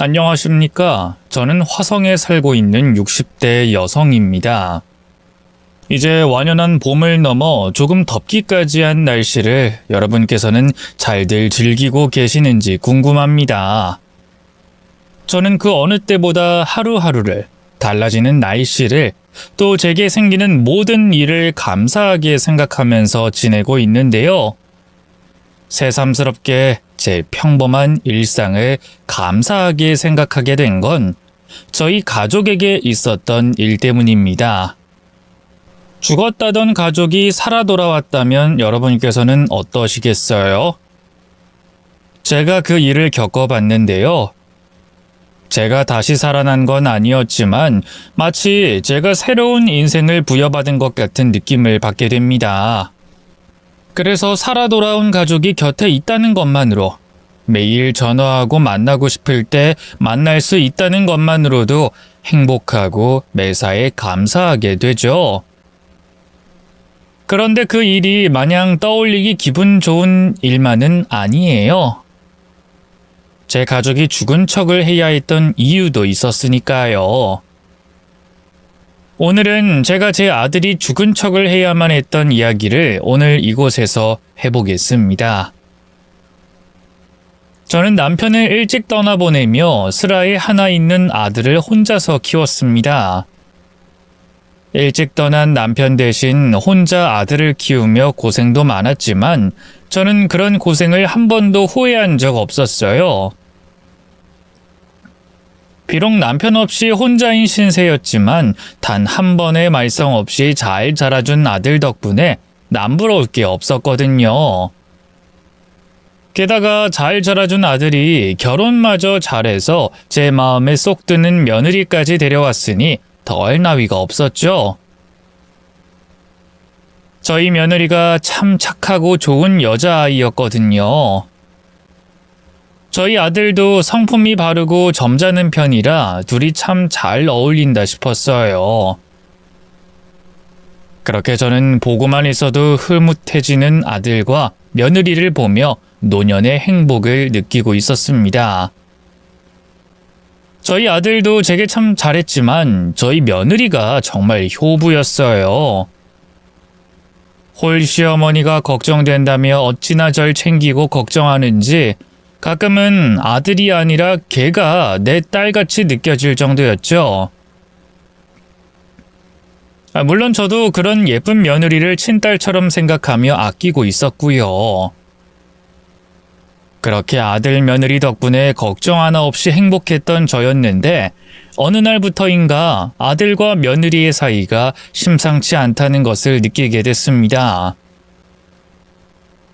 안녕하십니까. 저는 화성에 살고 있는 60대 여성입니다. 이제 완연한 봄을 넘어 조금 덥기까지 한 날씨를 여러분께서는 잘들 즐기고 계시는지 궁금합니다. 저는 그 어느 때보다 하루하루를, 달라지는 날씨를, 또 제게 생기는 모든 일을 감사하게 생각하면서 지내고 있는데요. 새삼스럽게 제 평범한 일상을 감사하게 생각하게 된 건 저희 가족에게 있었던 일 때문입니다. 죽었다던 가족이 살아 돌아왔다면 여러분께서는 어떠시겠어요? 제가 그 일을 겪어봤는데요. 제가 다시 살아난 건 아니었지만 마치 제가 새로운 인생을 부여받은 것 같은 느낌을 받게 됩니다. 그래서 살아 돌아온 가족이 곁에 있다는 것만으로, 매일 전화하고 만나고 싶을 때 만날 수 있다는 것만으로도 행복하고 매사에 감사하게 되죠. 그런데 그 일이 마냥 떠올리기 기분 좋은 일만은 아니에요. 제 가족이 죽은 척을 해야 했던 이유도 있었으니까요. 오늘은 제가 제 아들이 죽은 척을 해야만 했던 이야기를 오늘 이곳에서 해보겠습니다. 저는 남편을 일찍 떠나보내며 슬하에 하나 있는 아들을 혼자서 키웠습니다. 일찍 떠난 남편 대신 혼자 아들을 키우며 고생도 많았지만 저는 그런 고생을 한 번도 후회한 적 없었어요. 비록 남편 없이 혼자인 신세였지만 단 한 번의 말썽 없이 잘 자라준 아들 덕분에 남부러울 게 없었거든요. 게다가 잘 자라준 아들이 결혼마저 잘해서 제 마음에 쏙 드는 며느리까지 데려왔으니 더할 나위가 없었죠. 저희 며느리가 참 착하고 좋은 여자아이였거든요. 저희 아들도 성품이 바르고 점잖은 편이라 둘이 참 잘 어울린다 싶었어요. 그렇게 저는 보고만 있어도 흐뭇해지는 아들과 며느리를 보며 노년의 행복을 느끼고 있었습니다. 저희 아들도 제게 참 잘했지만 저희 며느리가 정말 효부였어요. 홀 시어머니가 걱정된다며 어찌나 절 챙기고 걱정하는지 가끔은 아들이 아니라 걔가 내 딸같이 느껴질 정도였죠. 물론 저도 그런 예쁜 며느리를 친딸처럼 생각하며 아끼고 있었고요. 그렇게 아들 며느리 덕분에 걱정 하나 없이 행복했던 저였는데 어느 날부터인가 아들과 며느리의 사이가 심상치 않다는 것을 느끼게 됐습니다.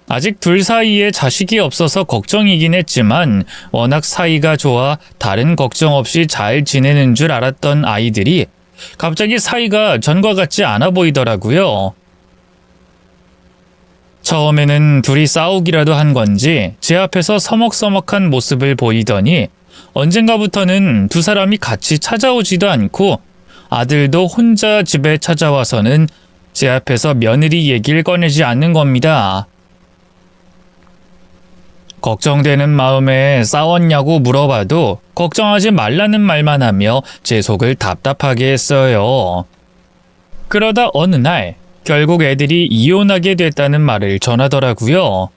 아직 둘 사이에 자식이 없어서 걱정이긴 했지만 워낙 사이가 좋아 다른 걱정 없이 잘 지내는 줄 알았던 아이들이 갑자기 사이가 전과 같지 않아 보이더라고요. 처음에는 둘이 싸우기라도 한 건지 제 앞에서 서먹서먹한 모습을 보이더니 언젠가부터는 두 사람이 같이 찾아오지도 않고 아들도 혼자 집에 찾아와서는 제 앞에서 며느리 얘기를 꺼내지 않는 겁니다. 걱정되는 마음에 싸웠냐고 물어봐도 걱정하지 말라는 말만 하며 제 속을 답답하게 했어요. 그러다 어느 날 결국 애들이 이혼하게 됐다는 말을 전하더라고요.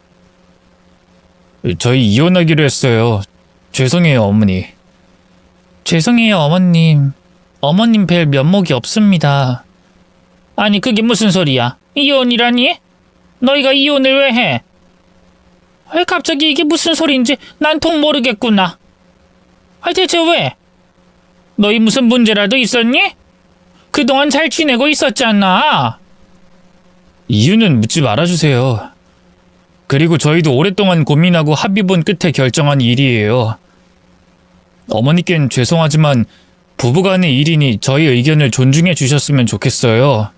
저희 이혼하기로 했어요. 죄송해요, 어머니. 죄송해요, 어머님. 어머님 뵐 면목이 없습니다. 아니, 그게 무슨 소리야? 이혼이라니? 너희가 이혼을 왜 해? 갑자기 이게 무슨 소리인지 난 통 모르겠구나. 대체 왜? 너희 무슨 문제라도 있었니? 그동안 잘 지내고 있었잖아. 이유는 묻지 말아주세요. 그리고 저희도 오랫동안 고민하고 합의 본 끝에 결정한 일이에요. 어머니께는 죄송하지만 부부간의 일이니 저희 의견을 존중해 주셨으면 좋겠어요.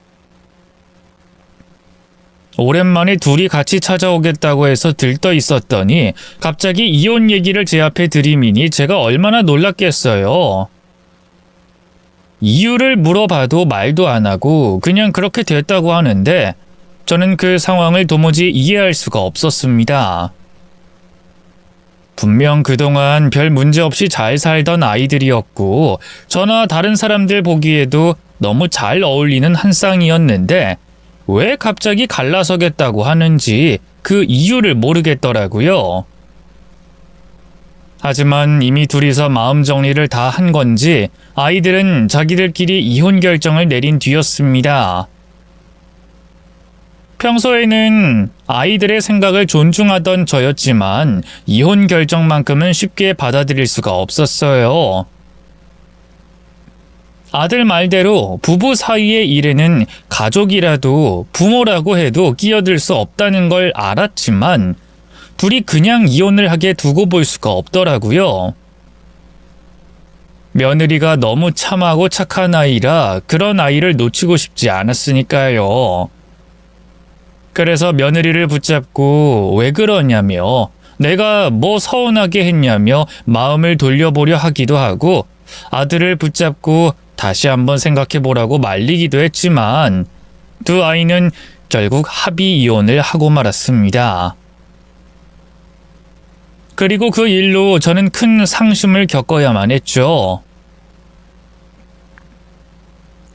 오랜만에 둘이 같이 찾아오겠다고 해서 들떠 있었더니 갑자기 이혼 얘기를 제 앞에 들이미니 제가 얼마나 놀랐겠어요. 이유를 물어봐도 말도 안 하고 그냥 그렇게 됐다고 하는데 저는 그 상황을 도무지 이해할 수가 없었습니다. 분명 그동안 별 문제 없이 잘 살던 아이들이었고 저나 다른 사람들 보기에도 너무 잘 어울리는 한 쌍이었는데 왜 갑자기 갈라서겠다고 하는지 그 이유를 모르겠더라고요. 하지만 이미 둘이서 마음 정리를 다 한 건지 아이들은 자기들끼리 이혼 결정을 내린 뒤였습니다. 평소에는 아이들의 생각을 존중하던 저였지만 이혼 결정만큼은 쉽게 받아들일 수가 없었어요. 아들 말대로 부부 사이의 일에는 가족이라도 부모라고 해도 끼어들 수 없다는 걸 알았지만 둘이 그냥 이혼을 하게 두고 볼 수가 없더라고요. 며느리가 너무 참하고 착한 아이라 그런 아이를 놓치고 싶지 않았으니까요. 그래서 며느리를 붙잡고 왜 그러냐며 내가 뭐 서운하게 했냐며 마음을 돌려보려 하기도 하고 아들을 붙잡고 다시 한번 생각해보라고 말리기도 했지만 두 아이는 결국 합의 이혼을 하고 말았습니다. 그리고 그 일로 저는 큰 상심을 겪어야만 했죠.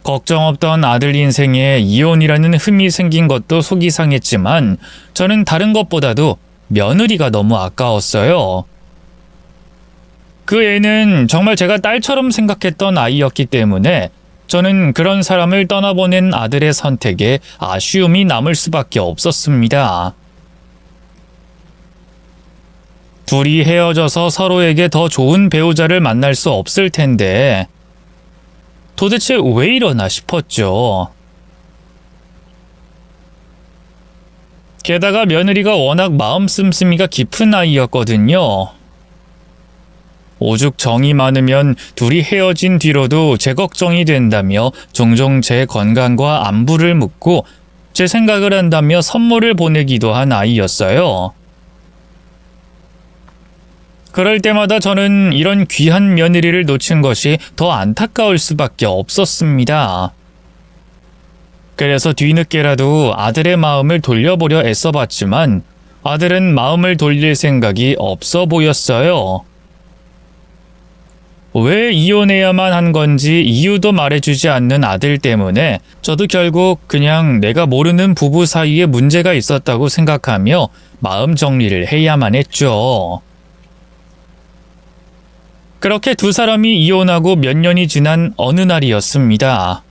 걱정 없던 아들 인생에 이혼이라는 흠이 생긴 것도 속이 상했지만 저는 다른 것보다도 며느리가 너무 아까웠어요. 그 애는 정말 제가 딸처럼 생각했던 아이였기 때문에 저는 그런 사람을 떠나보낸 아들의 선택에 아쉬움이 남을 수밖에 없었습니다. 둘이 헤어져서 서로에게 더 좋은 배우자를 만날 수 없을 텐데 도대체 왜 이러나 싶었죠. 게다가 며느리가 워낙 마음 씀씀이가 깊은 아이였거든요. 오죽 정이 많으면 둘이 헤어진 뒤로도 제 걱정이 된다며 종종 제 건강과 안부를 묻고 제 생각을 한다며 선물을 보내기도 한 아이였어요. 그럴 때마다 저는 이런 귀한 며느리를 놓친 것이 더 안타까울 수밖에 없었습니다. 그래서 뒤늦게라도 아들의 마음을 돌려보려 애써봤지만 아들은 마음을 돌릴 생각이 없어 보였어요. 왜 이혼해야만 한 건지 이유도 말해주지 않는 아들 때문에 저도 결국 그냥 내가 모르는 부부 사이에 문제가 있었다고 생각하며 마음 정리를 해야만 했죠. 그렇게 두 사람이 이혼하고 몇 년이 지난 어느 날이었습니다.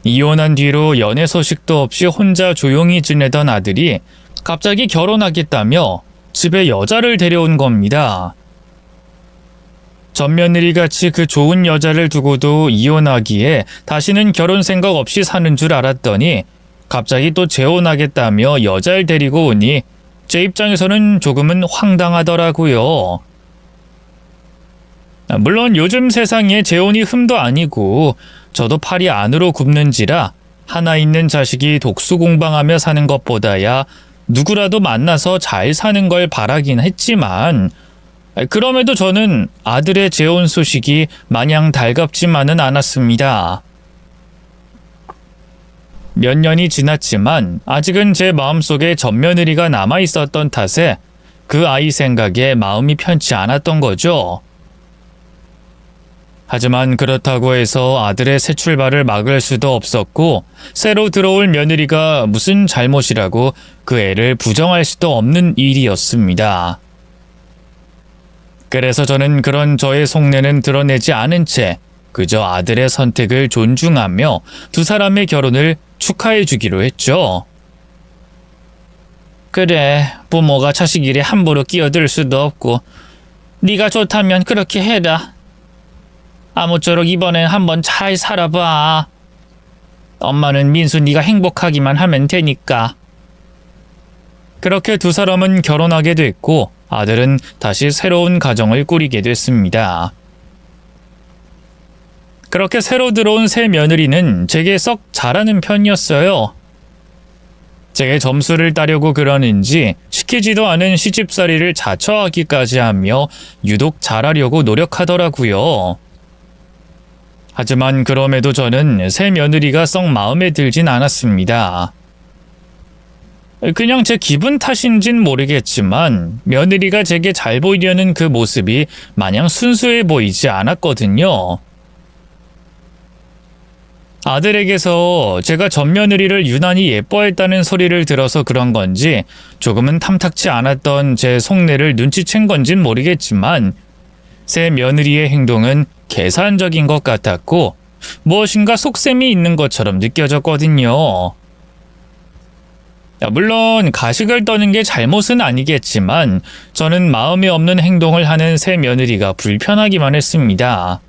이혼한 뒤로 연애 소식도 없이 혼자 조용히 지내던 아들이 갑자기 결혼하겠다며 집에 여자를 데려온 겁니다. 전 며느리같이 그 좋은 여자를 두고도 이혼하기에 다시는 결혼 생각 없이 사는 줄 알았더니 갑자기 또 재혼하겠다며 여자를 데리고 오니 제 입장에서는 조금은 황당하더라고요. 물론 요즘 세상에 재혼이 흠도 아니고 저도 팔이 안으로 굽는지라 하나 있는 자식이 독수공방하며 사는 것보다야 누구라도 만나서 잘 사는 걸 바라긴 했지만 그럼에도 저는 아들의 재혼 소식이 마냥 달갑지만은 않았습니다. 몇 년이 지났지만 아직은 제 마음속에 맏며느리가 남아있었던 탓에 그 아이 생각에 마음이 편치 않았던 거죠. 하지만 그렇다고 해서 아들의 새 출발을 막을 수도 없었고 새로 들어올 며느리가 무슨 잘못이라고 그 애를 부정할 수도 없는 일이었습니다. 그래서 저는 그런 저의 속내는 드러내지 않은 채 그저 아들의 선택을 존중하며 두 사람의 결혼을 축하해 주기로 했죠. 그래, 부모가 자식 일에 함부로 끼어들 수도 없고 네가 좋다면 그렇게 해라. 아무쪼록 이번엔 한번 잘 살아봐. 엄마는 민수 네가 행복하기만 하면 되니까. 그렇게 두 사람은 결혼하게 됐고 아들은 다시 새로운 가정을 꾸리게 됐습니다. 그렇게 새로 들어온 새 며느리는 제게 썩 잘하는 편이었어요. 제게 점수를 따려고 그러는지 시키지도 않은 시집살이를 자처하기까지 하며 유독 잘하려고 노력하더라고요. 하지만 그럼에도 저는 새 며느리가 썩 마음에 들진 않았습니다. 그냥 제 기분 탓인진 모르겠지만 며느리가 제게 잘 보이려는 그 모습이 마냥 순수해 보이지 않았거든요. 아들에게서 제가 전 며느리를 유난히 예뻐했다는 소리를 들어서 그런 건지 조금은 탐탁치 않았던 제 속내를 눈치챈 건진 모르겠지만 새 며느리의 행동은 계산적인 것 같았고 무엇인가 속셈이 있는 것처럼 느껴졌거든요. 물론 가식을 떠는 게 잘못은 아니겠지만 저는 마음에 없는 행동을 하는 새 며느리가 불편하기만 했습니다.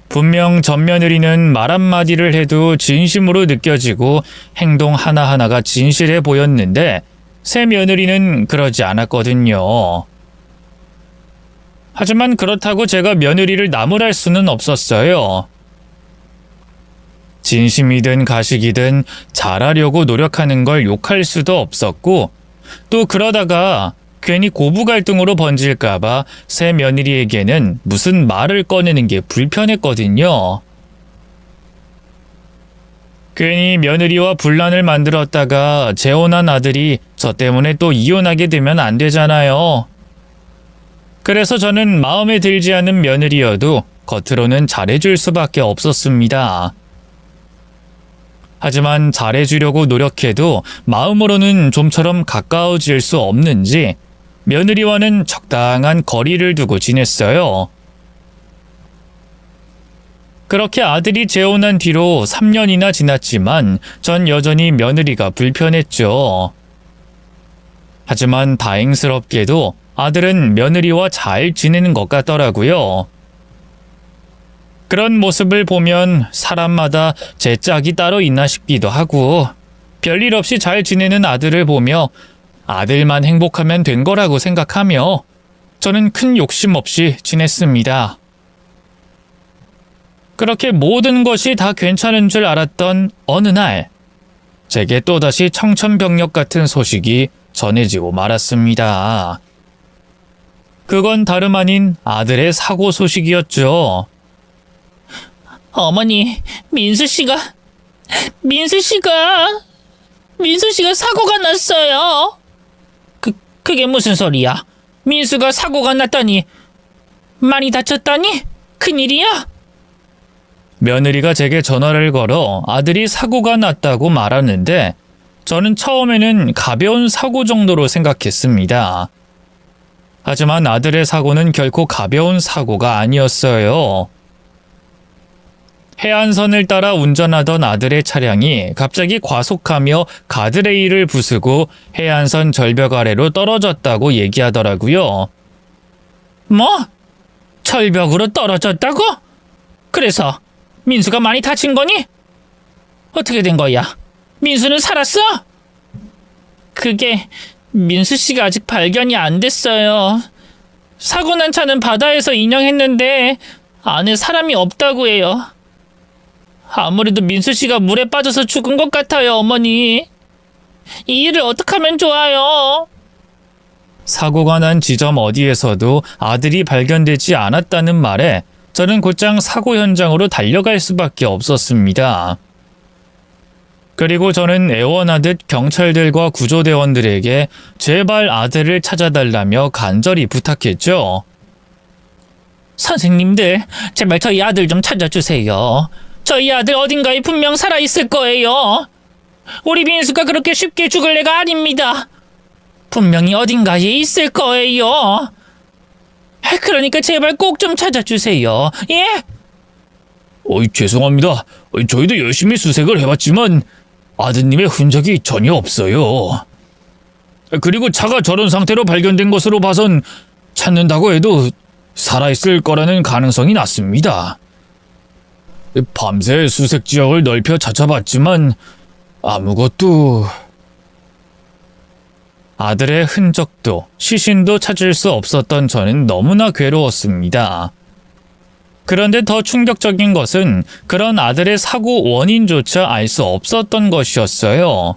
분명 전 며느리는 말 한마디를 해도 진심으로 느껴지고 행동 하나하나가 진실해 보였는데 새 며느리는 그러지 않았거든요. 하지만 그렇다고 제가 며느리를 나무랄 수는 없었어요. 진심이든 가식이든 잘하려고 노력하는 걸 욕할 수도 없었고 또 그러다가 괜히 고부 갈등으로 번질까봐 새 며느리에게는 무슨 말을 꺼내는 게 불편했거든요. 괜히 며느리와 분란을 만들었다가 재혼한 아들이 저 때문에 또 이혼하게 되면 안 되잖아요. 그래서 저는 마음에 들지 않은 며느리여도 겉으로는 잘해줄 수밖에 없었습니다. 하지만 잘해주려고 노력해도 마음으로는 좀처럼 가까워질 수 없는지 며느리와는 적당한 거리를 두고 지냈어요. 그렇게 아들이 재혼한 뒤로 3년이나 지났지만 전 여전히 며느리가 불편했죠. 하지만 다행스럽게도 아들은 며느리와 잘 지내는 것 같더라고요. 그런 모습을 보면 사람마다 제 짝이 따로 있나 싶기도 하고 별일 없이 잘 지내는 아들을 보며 아들만 행복하면 된 거라고 생각하며 저는 큰 욕심 없이 지냈습니다. 그렇게 모든 것이 다 괜찮은 줄 알았던 어느 날 제게 또다시 청천벽력 같은 소식이 전해지고 말았습니다. 그건 다름 아닌 아들의 사고 소식이었죠. 어머니, 민수 씨가 사고가 났어요. 그게 무슨 소리야? 민수가 사고가 났다니? 많이 다쳤다니? 큰일이야? 며느리가 제게 전화를 걸어 아들이 사고가 났다고 말하는데 저는 처음에는 가벼운 사고 정도로 생각했습니다. 하지만 아들의 사고는 결코 가벼운 사고가 아니었어요. 해안선을 따라 운전하던 아들의 차량이 갑자기 과속하며 가드레일을 부수고 해안선 절벽 아래로 떨어졌다고 얘기하더라고요. 뭐? 절벽으로 떨어졌다고? 그래서 민수가 많이 다친 거니? 어떻게 된 거야? 민수는 살았어? 그게 민수 씨가 아직 발견이 안 됐어요. 사고 난 차는 바다에서 인양했는데 안에 사람이 없다고 해요. 아무래도 민수 씨가 물에 빠져서 죽은 것 같아요, 어머니. 이 일을 어떻게 하면 좋아요? 사고가 난 지점 어디에서도 아들이 발견되지 않았다는 말에 저는 곧장 사고 현장으로 달려갈 수밖에 없었습니다. 그리고 저는 애원하듯 경찰들과 구조대원들에게 제발 아들을 찾아달라며 간절히 부탁했죠. 선생님들, 제발 저희 아들 좀 찾아주세요. 저희 아들 어딘가에 분명 살아있을 거예요. 우리 민수가 그렇게 쉽게 죽을 애가 아닙니다. 분명히 어딘가에 있을 거예요. 그러니까 제발 꼭 좀 찾아주세요. 예? 죄송합니다. 저희도 열심히 수색을 해봤지만 아드님의 흔적이 전혀 없어요. 그리고 차가 저런 상태로 발견된 것으로 봐선 찾는다고 해도 살아있을 거라는 가능성이 낮습니다. 밤새 수색 지역을 넓혀 찾아봤지만 아무것도... 아들의 흔적도 시신도 찾을 수 없었던 저는 너무나 괴로웠습니다. 그런데 더 충격적인 것은 그런 아들의 사고 원인조차 알 수 없었던 것이었어요.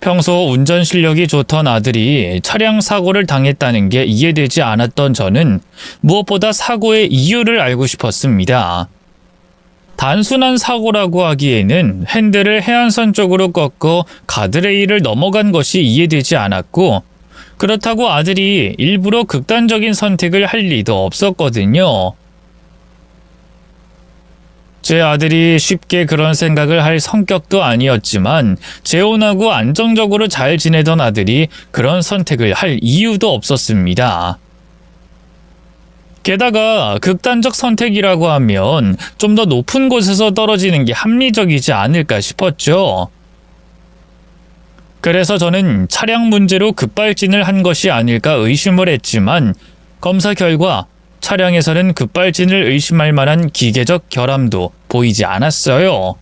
평소 운전 실력이 좋던 아들이 차량 사고를 당했다는 게 이해되지 않았던 저는 무엇보다 사고의 이유를 알고 싶었습니다. 단순한 사고라고 하기에는 핸들을 해안선 쪽으로 꺾어 가드레일을 넘어간 것이 이해되지 않았고, 그렇다고 아들이 일부러 극단적인 선택을 할 리도 없었거든요. 제 아들이 쉽게 그런 생각을 할 성격도 아니었지만 재혼하고 안정적으로 잘 지내던 아들이 그런 선택을 할 이유도 없었습니다. 게다가 극단적 선택이라고 하면 좀 더 높은 곳에서 떨어지는 게 합리적이지 않을까 싶었죠. 그래서 저는 차량 문제로 급발진을 한 것이 아닐까 의심을 했지만 검사 결과 차량에서는 급발진을 의심할 만한 기계적 결함도 보이지 않았어요.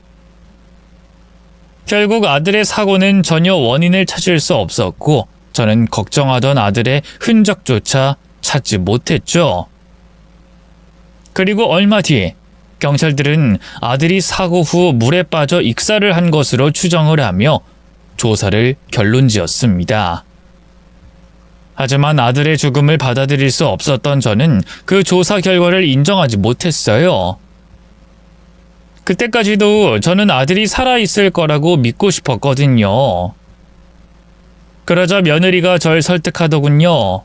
결국 아들의 사고는 전혀 원인을 찾을 수 없었고 저는 걱정하던 아들의 흔적조차 찾지 못했죠. 그리고 얼마 뒤 경찰들은 아들이 사고 후 물에 빠져 익사를 한 것으로 추정을 하며 조사를 결론지었습니다. 하지만 아들의 죽음을 받아들일 수 없었던 저는 그 조사 결과를 인정하지 못했어요. 그때까지도 저는 아들이 살아있을 거라고 믿고 싶었거든요. 그러자 며느리가 절 설득하더군요.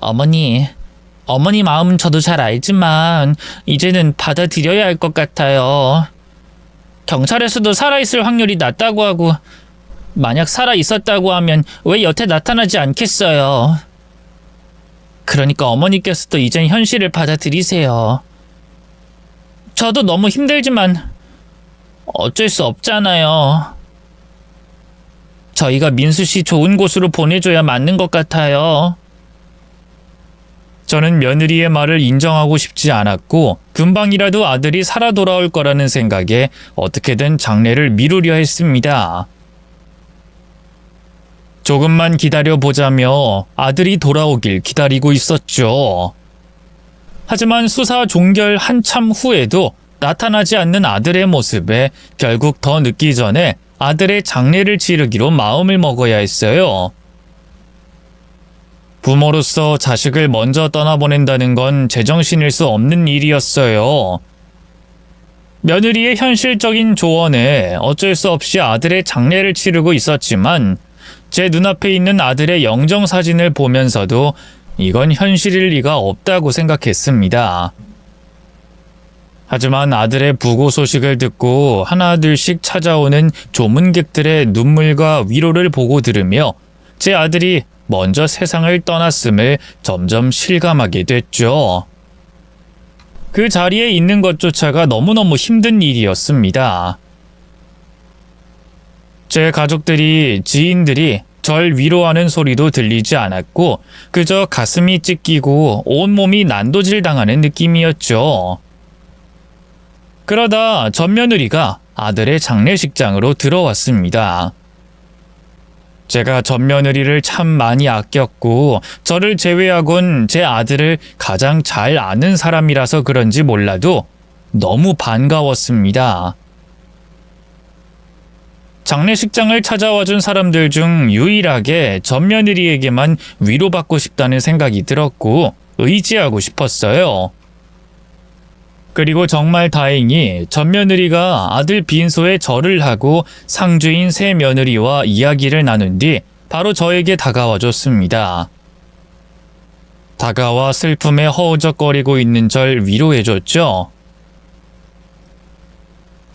어머니 마음은 저도 잘 알지만 이제는 받아들여야 할 것 같아요. 경찰에서도 살아있을 확률이 낮다고 하고 만약 살아있었다고 하면 왜 여태 나타나지 않겠어요. 그러니까 어머니께서도 이젠 현실을 받아들이세요. 저도 너무 힘들지만 어쩔 수 없잖아요. 저희가 민수 씨 좋은 곳으로 보내줘야 맞는 것 같아요. 저는 며느리의 말을 인정하고 싶지 않았고 금방이라도 아들이 살아 돌아올 거라는 생각에 어떻게든 장례를 미루려 했습니다. 조금만 기다려보자며 아들이 돌아오길 기다리고 있었죠. 하지만 수사 종결 한참 후에도 나타나지 않는 아들의 모습에 결국 더 늦기 전에 아들의 장례를 치르기로 마음을 먹어야 했어요. 부모로서 자식을 먼저 떠나보낸다는 건 제정신일 수 없는 일이었어요. 며느리의 현실적인 조언에 어쩔 수 없이 아들의 장례를 치르고 있었지만 제 눈앞에 있는 아들의 영정사진을 보면서도 이건 현실일 리가 없다고 생각했습니다. 하지만 아들의 부고 소식을 듣고 하나둘씩 찾아오는 조문객들의 눈물과 위로를 보고 들으며 제 아들이 먼저 세상을 떠났음을 점점 실감하게 됐죠. 그 자리에 있는 것조차가 너무너무 힘든 일이었습니다. 제 가족들이, 지인들이 절 위로하는 소리도 들리지 않았고 그저 가슴이 찢기고 온몸이 난도질 당하는 느낌이었죠. 그러다 전 며느리가 아들의 장례식장으로 들어왔습니다. 제가 전 며느리를 참 많이 아꼈고 저를 제외하곤 제 아들을 가장 잘 아는 사람이라서 그런지 몰라도 너무 반가웠습니다. 장례식장을 찾아와준 사람들 중 유일하게 전 며느리에게만 위로받고 싶다는 생각이 들었고 의지하고 싶었어요. 그리고 정말 다행히 전 며느리가 아들 빈소에 절을 하고 상주인 새 며느리와 이야기를 나눈 뒤 바로 저에게 다가와 줬습니다. 다가와 슬픔에 허우적거리고 있는 절 위로해줬죠.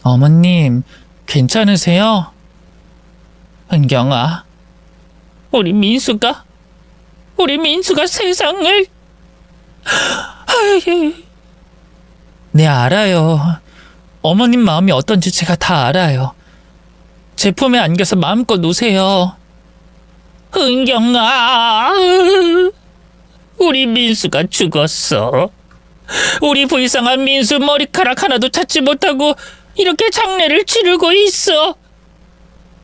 어머님, 괜찮으세요? 은경아, 우리 민수가 세상을... 네, 알아요. 어머님 마음이 어떤지 제가 다 알아요. 제 품에 안겨서 마음껏 노세요. 은경아, 우리 민수가 죽었어. 우리 불쌍한 민수 머리카락 하나도 찾지 못하고 이렇게 장례를 치르고 있어.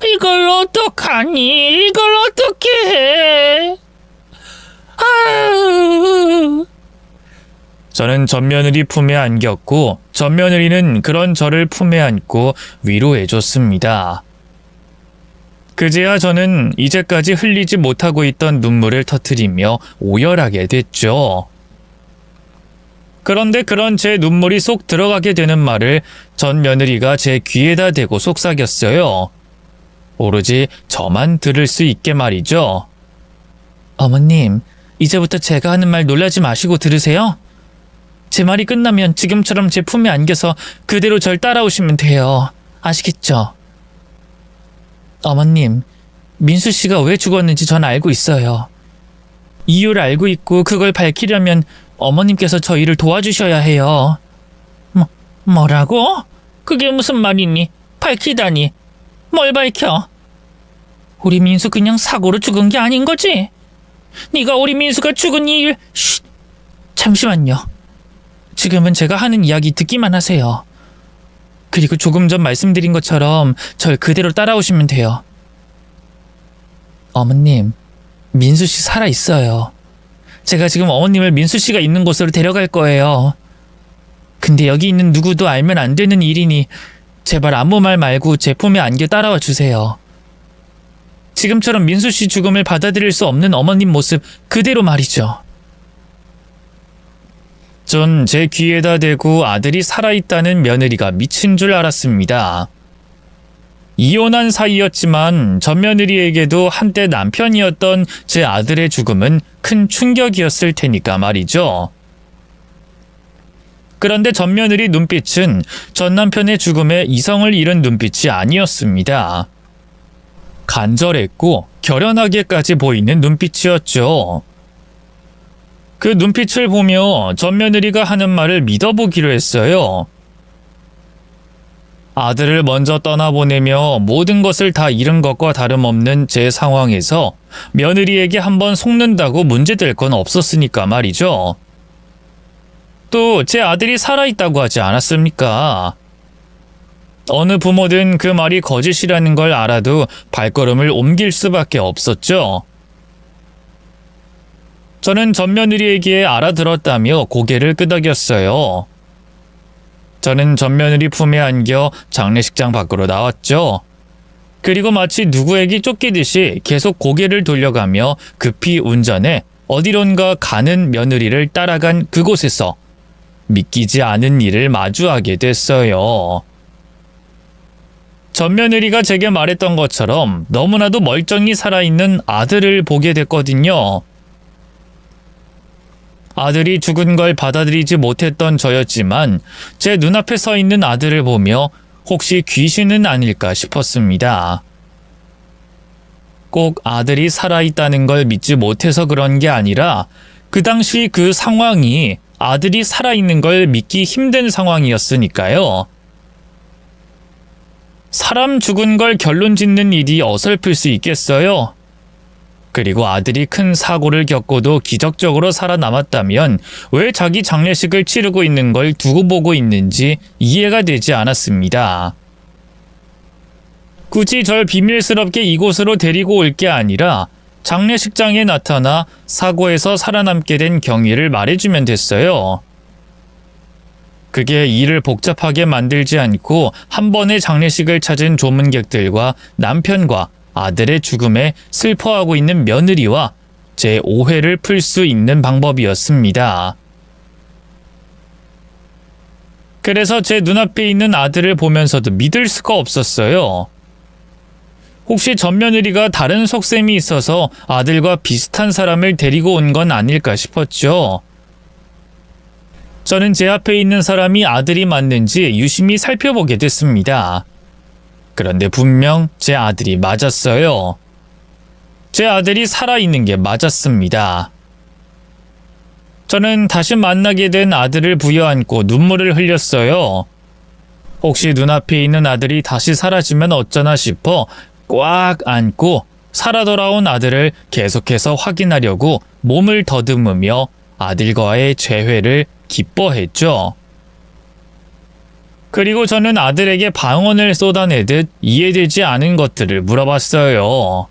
이걸 어떡하니? 이걸 어떻게 해? 아유... 저는 전 며느리 품에 안겼고 전 며느리는 그런 저를 품에 안고 위로해줬습니다. 그제야 저는 이제까지 흘리지 못하고 있던 눈물을 터뜨리며 오열하게 됐죠. 그런데 그런 제 눈물이 쏙 들어가게 되는 말을 전 며느리가 제 귀에다 대고 속삭였어요. 오로지 저만 들을 수 있게 말이죠. 어머님, 이제부터 제가 하는 말 놀라지 마시고 들으세요. 제 말이 끝나면 지금처럼 제 품에 안겨서 그대로 절 따라오시면 돼요. 아시겠죠? 어머님, 민수 씨가 왜 죽었는지 전 알고 있어요. 이유를 알고 있고 그걸 밝히려면 어머님께서 저희를 도와주셔야 해요. 뭐라고? 그게 무슨 말이니? 밝히다니. 뭘 밝혀? 우리 민수 그냥 사고로 죽은 게 아닌 거지? 네가 우리 민수가 죽은 이유... 쉿! 잠시만요. 지금은 제가 하는 이야기 듣기만 하세요. 그리고 조금 전 말씀드린 것처럼 절 그대로 따라오시면 돼요. 어머님, 민수 씨 살아있어요. 제가 지금 어머님을 민수 씨가 있는 곳으로 데려갈 거예요. 근데 여기 있는 누구도 알면 안 되는 일이니 제발 아무 말 말고 제 품에 안겨 따라와 주세요. 지금처럼 민수 씨 죽음을 받아들일 수 없는 어머님 모습 그대로 말이죠. 전 제 귀에다 대고 아들이 살아있다는 며느리가 미친 줄 알았습니다. 이혼한 사이였지만 전 며느리에게도 한때 남편이었던 제 아들의 죽음은 큰 충격이었을 테니까 말이죠. 그런데 전 며느리 눈빛은 전 남편의 죽음에 이성을 잃은 눈빛이 아니었습니다. 간절했고 결연하게까지 보이는 눈빛이었죠. 그 눈빛을 보며 전 며느리가 하는 말을 믿어보기로 했어요. 아들을 먼저 떠나보내며 모든 것을 다 잃은 것과 다름없는 제 상황에서 며느리에게 한번 속는다고 문제될 건 없었으니까 말이죠. 또 제 아들이 살아있다고 하지 않았습니까? 어느 부모든 그 말이 거짓이라는 걸 알아도 발걸음을 옮길 수밖에 없었죠. 저는 전 며느리에게 알아들었다며 고개를 끄덕였어요. 저는 전 며느리 품에 안겨 장례식장 밖으로 나왔죠. 그리고 마치 누구에게 쫓기듯이 계속 고개를 돌려가며 급히 운전해 어디론가 가는 며느리를 따라간 그곳에서 믿기지 않은 일을 마주하게 됐어요. 전 며느리가 제게 말했던 것처럼 너무나도 멀쩡히 살아있는 아들을 보게 됐거든요. 아들이 죽은 걸 받아들이지 못했던 저였지만 제 눈앞에 서 있는 아들을 보며 혹시 귀신은 아닐까 싶었습니다. 꼭 아들이 살아있다는 걸 믿지 못해서 그런 게 아니라 그 당시 그 상황이 아들이 살아있는 걸 믿기 힘든 상황이었으니까요. 사람 죽은 걸 결론 짓는 일이 어설플 수 있겠어요? 그리고 아들이 큰 사고를 겪고도 기적적으로 살아남았다면 왜 자기 장례식을 치르고 있는 걸 두고 보고 있는지 이해가 되지 않았습니다. 굳이 절 비밀스럽게 이곳으로 데리고 올 게 아니라 장례식장에 나타나 사고에서 살아남게 된 경위를 말해주면 됐어요. 그게 일을 복잡하게 만들지 않고 한 번의 장례식을 찾은 조문객들과 남편과 아들의 죽음에 슬퍼하고 있는 며느리와 제 오해를 풀 수 있는 방법이었습니다. 그래서 제 눈앞에 있는 아들을 보면서도 믿을 수가 없었어요. 혹시 전 며느리가 다른 속셈이 있어서 아들과 비슷한 사람을 데리고 온 건 아닐까 싶었죠. 저는 제 앞에 있는 사람이 아들이 맞는지 유심히 살펴보게 됐습니다. 그런데 분명 제 아들이 맞았어요. 제 아들이 살아있는 게 맞았습니다. 저는 다시 만나게 된 아들을 부여안고 눈물을 흘렸어요. 혹시 눈앞에 있는 아들이 다시 사라지면 어쩌나 싶어 꽉 안고 살아 돌아온 아들을 계속해서 확인하려고 몸을 더듬으며 아들과의 재회를 기뻐했죠. 그리고 저는 아들에게 방언을 쏟아내듯 이해되지 않은 것들을 물어봤어요.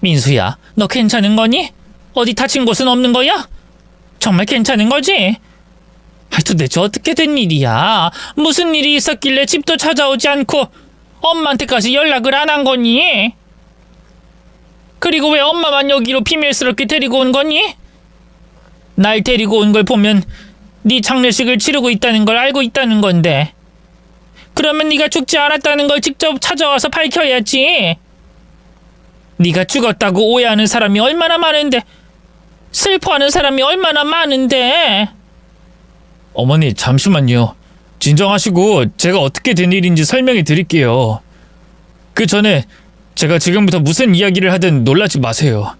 민수야, 너 괜찮은 거니? 어디 다친 곳은 없는 거야? 정말 괜찮은 거지? 도대체 어떻게 된 일이야? 무슨 일이 있었길래 집도 찾아오지 않고 엄마한테까지 연락을 안 한 거니? 그리고 왜 엄마만 여기로 비밀스럽게 데리고 온 거니? 날 데리고 온 걸 보면 네 장례식을 치르고 있다는 걸 알고 있다는 건데. 그러면 네가 죽지 않았다는 걸 직접 찾아와서 밝혀야지. 네가 죽었다고 오해하는 사람이 얼마나 많은데, 슬퍼하는 사람이 얼마나 많은데. 어머니, 잠시만요. 진정하시고 제가 어떻게 된 일인지 설명해 드릴게요. 그 전에 제가 지금부터 무슨 이야기를 하든 놀라지 마세요.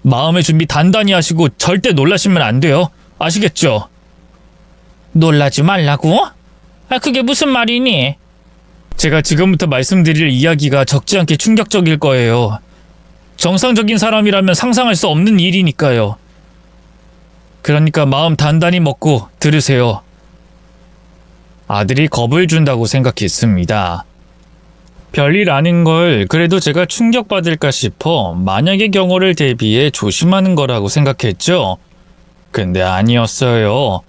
마음의 준비 단단히 하시고 절대 놀라시면 안 돼요. 아시겠죠? 놀라지 말라고? 그게 무슨 말이니? 제가 지금부터 말씀드릴 이야기가 적지 않게 충격적일 거예요. 정상적인 사람이라면 상상할 수 없는 일이니까요. 그러니까 마음 단단히 먹고 들으세요. 아들이 겁을 준다고 생각했습니다. 별일 아닌 걸 그래도 제가 충격받을까 싶어 만약의 경우를 대비해 조심하는 거라고 생각했죠. 근데 아니었어요.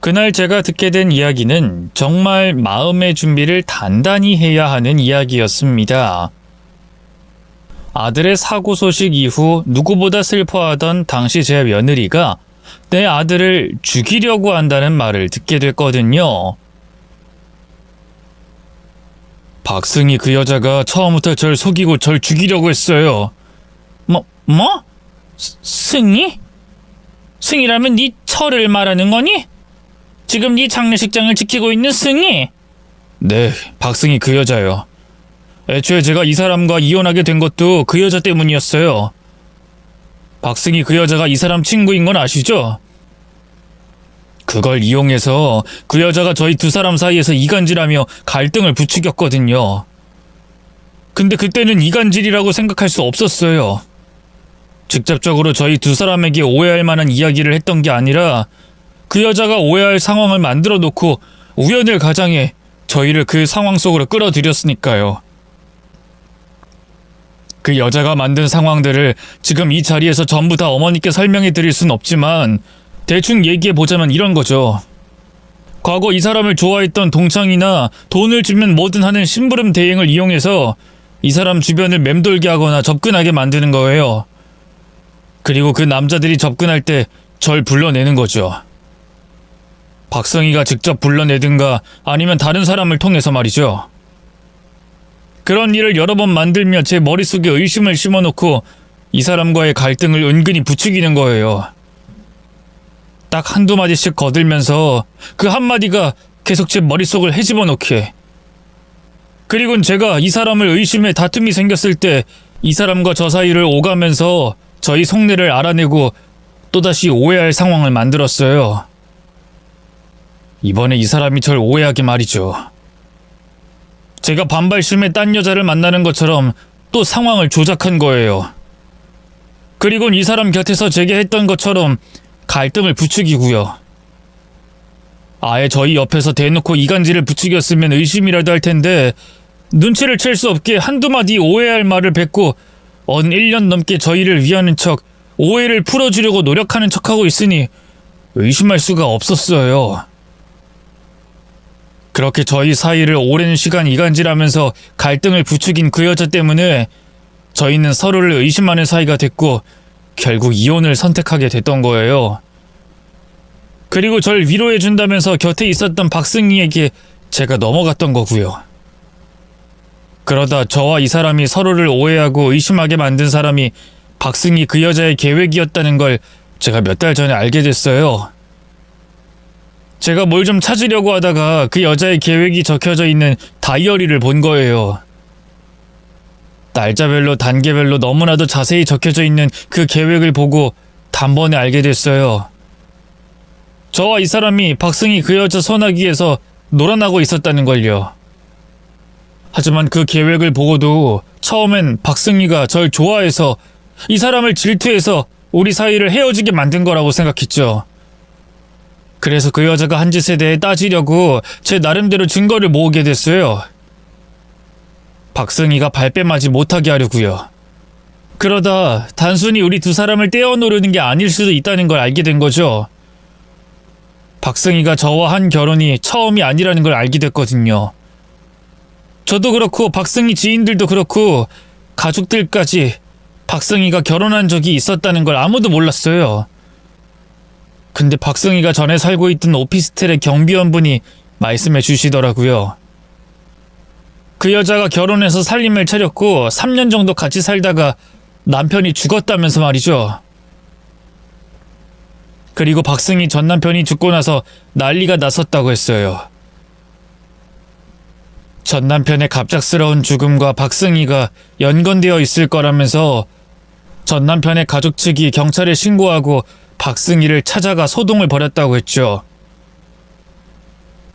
그날 제가 듣게 된 이야기는 정말 마음의 준비를 단단히 해야 하는 이야기였습니다. 아들의 사고 소식 이후 누구보다 슬퍼하던 당시 제 며느리가 내 아들을 죽이려고 한다는 말을 듣게 됐거든요. 박승희 그 여자가 처음부터 절 속이고 절 죽이려고 했어요. 뭐? 승희? 승희라면 네 철을 말하는 거니? 지금 네 장례식장을 지키고 있는 승희? 네, 박승희 그 여자요. 애초에 제가 이 사람과 이혼하게 된 것도 그 여자 때문이었어요. 박승희 그 여자가 이 사람 친구인 건 아시죠? 그걸 이용해서 그 여자가 저희 두 사람 사이에서 이간질하며 갈등을 부추겼거든요. 근데 그때는 이간질이라고 생각할 수 없었어요. 직접적으로 저희 두 사람에게 오해할 만한 이야기를 했던 게 아니라 그 여자가 오해할 상황을 만들어 놓고 우연을 가장해 저희를 그 상황 속으로 끌어들였으니까요. 그 여자가 만든 상황들을 지금 이 자리에서 전부 다 어머니께 설명해 드릴 순 없지만 대충 얘기해 보자면 이런 거죠. 과거 이 사람을 좋아했던 동창이나 돈을 주면 뭐든 하는 심부름 대행을 이용해서 이 사람 주변을 맴돌게 하거나 접근하게 만드는 거예요. 그리고 그 남자들이 접근할 때 절 불러내는 거죠. 박성희가 직접 불러내든가 아니면 다른 사람을 통해서 말이죠. 그런 일을 여러 번 만들며 제 머릿속에 의심을 심어놓고 이 사람과의 갈등을 은근히 부추기는 거예요. 딱 한두 마디씩 거들면서 그 한마디가 계속 제 머릿속을 헤집어 놓게. 그리고는 제가 이 사람을 의심해 다툼이 생겼을 때 이 사람과 저 사이를 오가면서 저희 속내를 알아내고 또다시 오해할 상황을 만들었어요. 이번에 이 사람이 절 오해하게 말이죠. 제가 반발심에 딴 여자를 만나는 것처럼 또 상황을 조작한 거예요. 그리고는 이 사람 곁에서 제게 했던 것처럼 갈등을 부추기고요. 아예 저희 옆에서 대놓고 이간질을 부추겼으면 의심이라도 할 텐데 눈치를 챌 수 없게 한두 마디 오해할 말을 뱉고 1년 넘게 저희를 위하는 척 오해를 풀어주려고 노력하는 척하고 있으니 의심할 수가 없었어요. 그렇게 저희 사이를 오랜 시간 이간질하면서 갈등을 부추긴 그 여자 때문에 저희는 서로를 의심하는 사이가 됐고 결국 이혼을 선택하게 됐던 거예요. 그리고 절 위로해준다면서 곁에 있었던 박승희에게 제가 넘어갔던 거고요. 그러다 저와 이 사람이 서로를 오해하고 의심하게 만든 사람이 박승희 그 여자의 계획이었다는 걸 제가 몇 달 전에 알게 됐어요. 제가 뭘 좀 찾으려고 하다가 그 여자의 계획이 적혀져 있는 다이어리를 본 거예요. 날짜별로 단계별로 너무나도 자세히 적혀져 있는 그 계획을 보고 단번에 알게 됐어요. 저와 이 사람이 박승희 그 여자 소나기에서 놀아나고 있었다는 걸요. 하지만 그 계획을 보고도 처음엔 박승희가 절 좋아해서 이 사람을 질투해서 우리 사이를 헤어지게 만든 거라고 생각했죠. 그래서 그 여자가 한 짓에 대해 따지려고 제 나름대로 증거를 모으게 됐어요. 박승희가 발뺌하지 못하게 하려고요. 그러다 단순히 우리 두 사람을 떼어놓으려는 게 아닐 수도 있다는 걸 알게 된 거죠. 박승희가 저와 한 결혼이 처음이 아니라는 걸 알게 됐거든요. 저도 그렇고 박승희 지인들도 그렇고 가족들까지 박승희가 결혼한 적이 있었다는 걸 아무도 몰랐어요. 근데 박승희가 전에 살고 있던 오피스텔의 경비원분이 말씀해 주시더라고요. 그 여자가 결혼해서 살림을 차렸고 3년 정도 같이 살다가 남편이 죽었다면서 말이죠. 그리고 박승희 전 남편이 죽고 나서 난리가 났었다고 했어요. 전 남편의 갑작스러운 죽음과 박승희가 연관되어 있을 거라면서 전 남편의 가족 측이 경찰에 신고하고 박승희를 찾아가 소동을 벌였다고 했죠.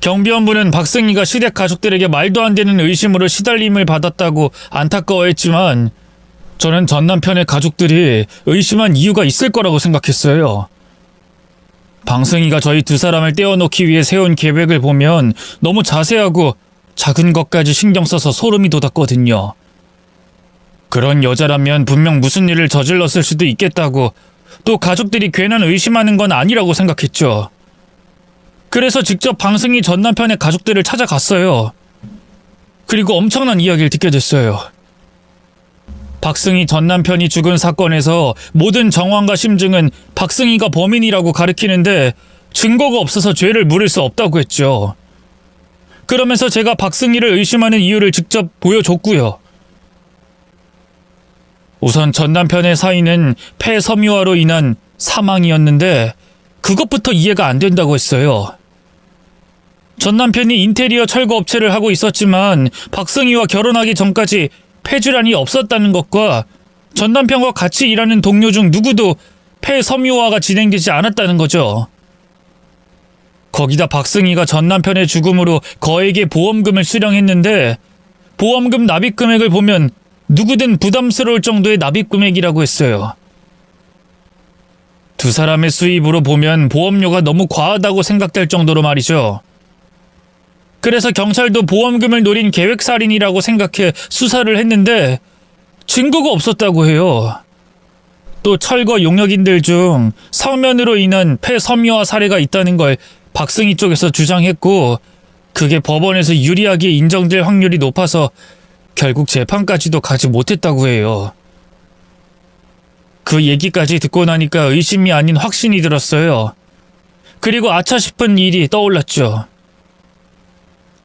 경비원분은 박승희가 시댁 가족들에게 말도 안 되는 의심으로 시달림을 받았다고 안타까워했지만 저는 전 남편의 가족들이 의심한 이유가 있을 거라고 생각했어요. 박승희가 저희 두 사람을 떼어놓기 위해 세운 계획을 보면 너무 자세하고 작은 것까지 신경 써서 소름이 돋았거든요. 그런 여자라면 분명 무슨 일을 저질렀을 수도 있겠다고, 또 가족들이 괜한 의심하는 건 아니라고 생각했죠. 그래서 직접 박승희 전 남편의 가족들을 찾아갔어요. 그리고 엄청난 이야기를 듣게 됐어요. 박승희 전 남편이 죽은 사건에서 모든 정황과 심증은 박승희가 범인이라고 가리키는데 증거가 없어서 죄를 물을 수 없다고 했죠. 그러면서 제가 박승희를 의심하는 이유를 직접 보여줬고요. 우선 전 남편의 사인은 폐섬유화로 인한 사망이었는데 그것부터 이해가 안 된다고 했어요. 전 남편이 인테리어 철거 업체를 하고 있었지만 박승희와 결혼하기 전까지 폐질환이 없었다는 것과 전 남편과 같이 일하는 동료 중 누구도 폐섬유화가 진행되지 않았다는 거죠. 거기다 박승희가 전 남편의 죽음으로 거액의 보험금을 수령했는데 보험금 납입 금액을 보면 누구든 부담스러울 정도의 납입 금액이라고 했어요. 두 사람의 수입으로 보면 보험료가 너무 과하다고 생각될 정도로 말이죠. 그래서 경찰도 보험금을 노린 계획살인이라고 생각해 수사를 했는데 증거가 없었다고 해요. 또 철거 용역인들 중 성면으로 인한 폐섬유화 사례가 있다는 걸 박승희 쪽에서 주장했고 그게 법원에서 유리하게 인정될 확률이 높아서 결국 재판까지도 가지 못했다고 해요. 그 얘기까지 듣고 나니까 의심이 아닌 확신이 들었어요. 그리고 아차 싶은 일이 떠올랐죠.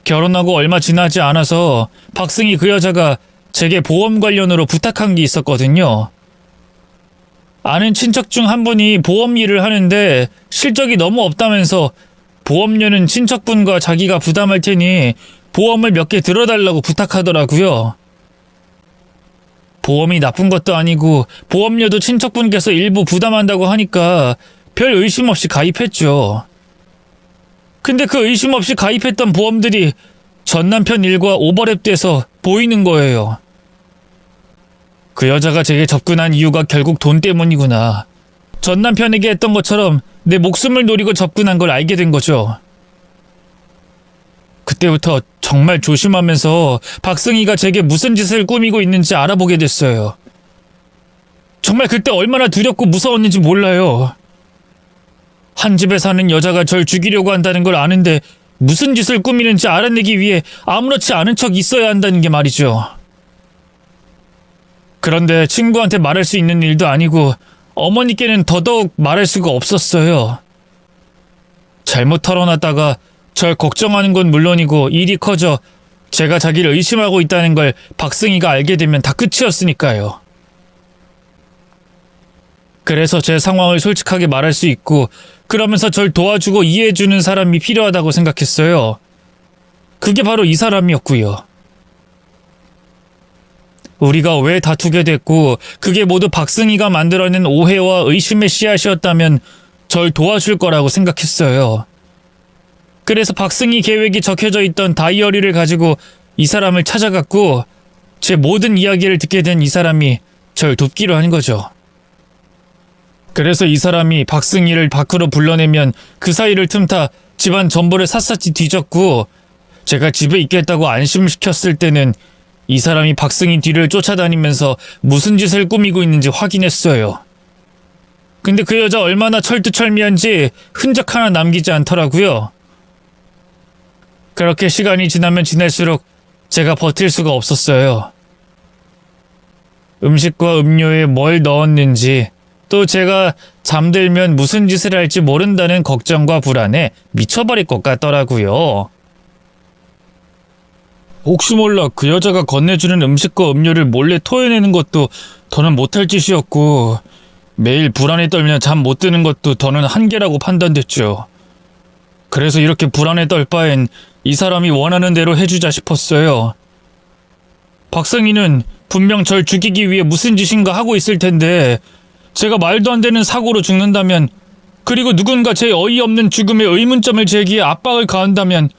결혼하고 얼마 지나지 않아서 박승희 그 여자가 제게 보험 관련으로 부탁한 게 있었거든요. 아는 친척 중 한 분이 보험 일을 하는데 실적이 너무 없다면서 보험료는 친척분과 자기가 부담할 테니 보험을 몇 개 들어달라고 부탁하더라고요. 보험이 나쁜 것도 아니고 보험료도 친척분께서 일부 부담한다고 하니까 별 의심 없이 가입했죠. 근데 그 의심 없이 가입했던 보험들이 전 남편 일과 오버랩돼서 보이는 거예요. 그 여자가 제게 접근한 이유가 결국 돈 때문이구나. 전 남편에게 했던 것처럼 내 목숨을 노리고 접근한 걸 알게 된 거죠. 그때부터 정말 조심하면서 박승희가 제게 무슨 짓을 꾸미고 있는지 알아보게 됐어요. 정말 그때 얼마나 두렵고 무서웠는지 몰라요. 한 집에 사는 여자가 절 죽이려고 한다는 걸 아는데 무슨 짓을 꾸미는지 알아내기 위해 아무렇지 않은 척 있어야 한다는 게 말이죠. 그런데 친구한테 말할 수 있는 일도 아니고 어머니께는 더더욱 말할 수가 없었어요. 잘못 털어놨다가 절 걱정하는 건 물론이고 일이 커져 제가 자기를 의심하고 있다는 걸 박승희가 알게 되면 다 끝이었으니까요. 그래서 제 상황을 솔직하게 말할 수 있고 그러면서 절 도와주고 이해해주는 사람이 필요하다고 생각했어요. 그게 바로 이 사람이었고요. 우리가 왜 다투게 됐고 그게 모두 박승희가 만들어낸 오해와 의심의 씨앗이었다면 절 도와줄 거라고 생각했어요. 그래서 박승희 계획이 적혀져 있던 다이어리를 가지고 이 사람을 찾아갔고 제 모든 이야기를 듣게 된 이 사람이 절 돕기로 한 거죠. 그래서 이 사람이 박승희를 밖으로 불러내면 그 사이를 틈타 집안 전부를 샅샅이 뒤졌고 제가 집에 있겠다고 안심시켰을 때는 이 사람이 박승희 뒤를 쫓아다니면서 무슨 짓을 꾸미고 있는지 확인했어요. 근데 그 여자 얼마나 철두철미한지 흔적 하나 남기지 않더라고요. 그렇게 시간이 지나면 지날수록 제가 버틸 수가 없었어요. 음식과 음료에 뭘 넣었는지 또 제가 잠들면 무슨 짓을 할지 모른다는 걱정과 불안에 미쳐버릴 것 같더라고요. 혹시 몰라 그 여자가 건네주는 음식과 음료를 몰래 토해내는 것도 더는 못할 짓이었고 매일 불안에 떨며 잠 못 드는 것도 더는 한계라고 판단됐죠. 그래서 이렇게 불안에 떨 바엔 이 사람이 원하는 대로 해주자 싶었어요. 박승희는 분명 절 죽이기 위해 무슨 짓인가 하고 있을 텐데 제가 말도 안 되는 사고로 죽는다면, 그리고 누군가 제 어이없는 죽음에 의문점을 제기해 압박을 가한다면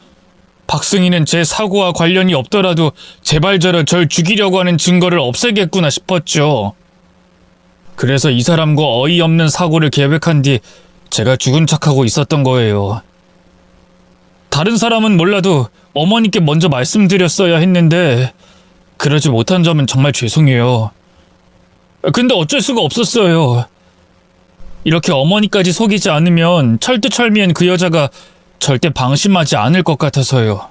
박승희는 제 사고와 관련이 없더라도 제발 절 죽이려고 하는 증거를 없애겠구나 싶었죠. 그래서 이 사람과 어이없는 사고를 계획한 뒤 제가 죽은 척하고 있었던 거예요. 다른 사람은 몰라도 어머니께 먼저 말씀드렸어야 했는데 그러지 못한 점은 정말 죄송해요. 근데 어쩔 수가 없었어요. 이렇게 어머니까지 속이지 않으면 철두철미한 그 여자가 절대 방심하지 않을 것 같아서요.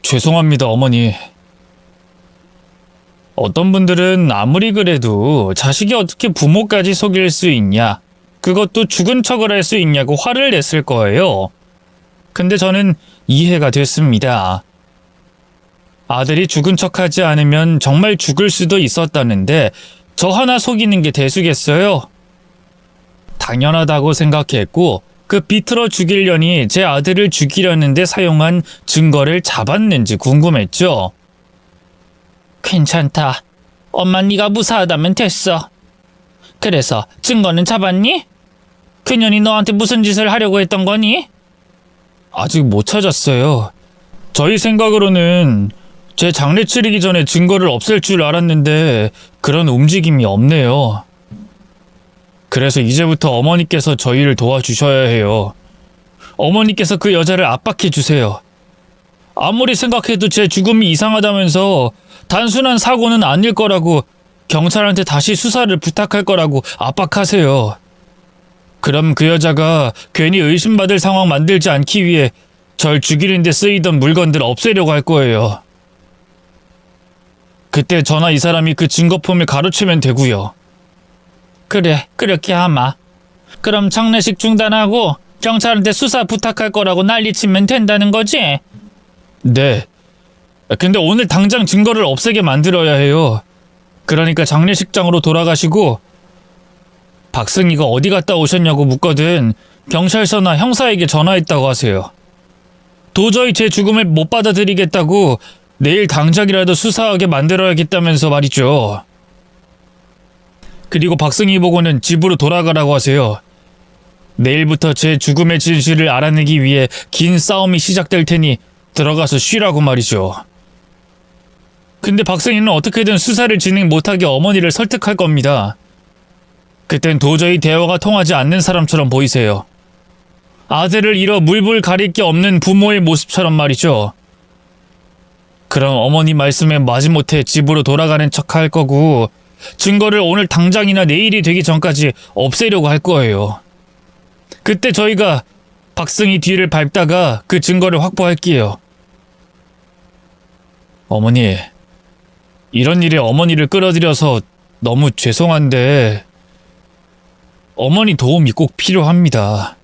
죄송합니다, 어머니. 어떤 분들은 아무리 그래도 자식이 어떻게 부모까지 속일 수 있냐, 그것도 죽은 척을 할 수 있냐고 화를 냈을 거예요. 근데 저는 이해가 됐습니다. 아들이 죽은 척하지 않으면 정말 죽을 수도 있었다는데 저 하나 속이는 게 대수겠어요? 당연하다고 생각했고 그 비틀어 죽이려니 제 아들을 죽이려는데 사용한 증거를 잡았는지 궁금했죠. 괜찮다. 엄마 네가 무사하다면 됐어. 그래서 증거는 잡았니? 그년이 너한테 무슨 짓을 하려고 했던 거니? 아직 못 찾았어요. 저희 생각으로는 제 장례 치르기 전에 증거를 없앨 줄 알았는데 그런 움직임이 없네요. 그래서 이제부터 어머니께서 저희를 도와주셔야 해요. 어머니께서 그 여자를 압박해 주세요. 아무리 생각해도 제 죽음이 이상하다면서 단순한 사고는 아닐 거라고, 경찰한테 다시 수사를 부탁할 거라고 압박하세요. 그럼 그 여자가 괜히 의심받을 상황 만들지 않기 위해 절 죽이는 데 쓰이던 물건들 없애려고 할 거예요. 그때 저나 이 사람이 그 증거품을 가로채면 되고요. 그래, 그렇게 하마. 그럼 장례식 중단하고 경찰한테 수사 부탁할 거라고 난리치면 된다는 거지? 네. 근데 오늘 당장 증거를 없애게 만들어야 해요. 그러니까 장례식장으로 돌아가시고 박승희가 어디 갔다 오셨냐고 묻거든 경찰서나 형사에게 전화했다고 하세요. 도저히 제 죽음을 못 받아들이겠다고 내일 당장이라도 수사하게 만들어야겠다면서 말이죠. 그리고 박승희 보고는 집으로 돌아가라고 하세요. 내일부터 제 죽음의 진실을 알아내기 위해 긴 싸움이 시작될 테니 들어가서 쉬라고 말이죠. 근데 박승희는 어떻게든 수사를 진행 못하게 어머니를 설득할 겁니다. 그땐 도저히 대화가 통하지 않는 사람처럼 보이세요. 아들을 잃어 물불 가릴 게 없는 부모의 모습처럼 말이죠. 그럼 어머니 말씀에 마지못해 집으로 돌아가는 척 할 거고 증거를 오늘 당장이나 내일이 되기 전까지 없애려고 할 거예요. 그때 저희가 박승희 뒤를 밟다가 그 증거를 확보할게요. 어머니, 이런 일에 어머니를 끌어들여서 너무 죄송한데 어머니 도움이 꼭 필요합니다.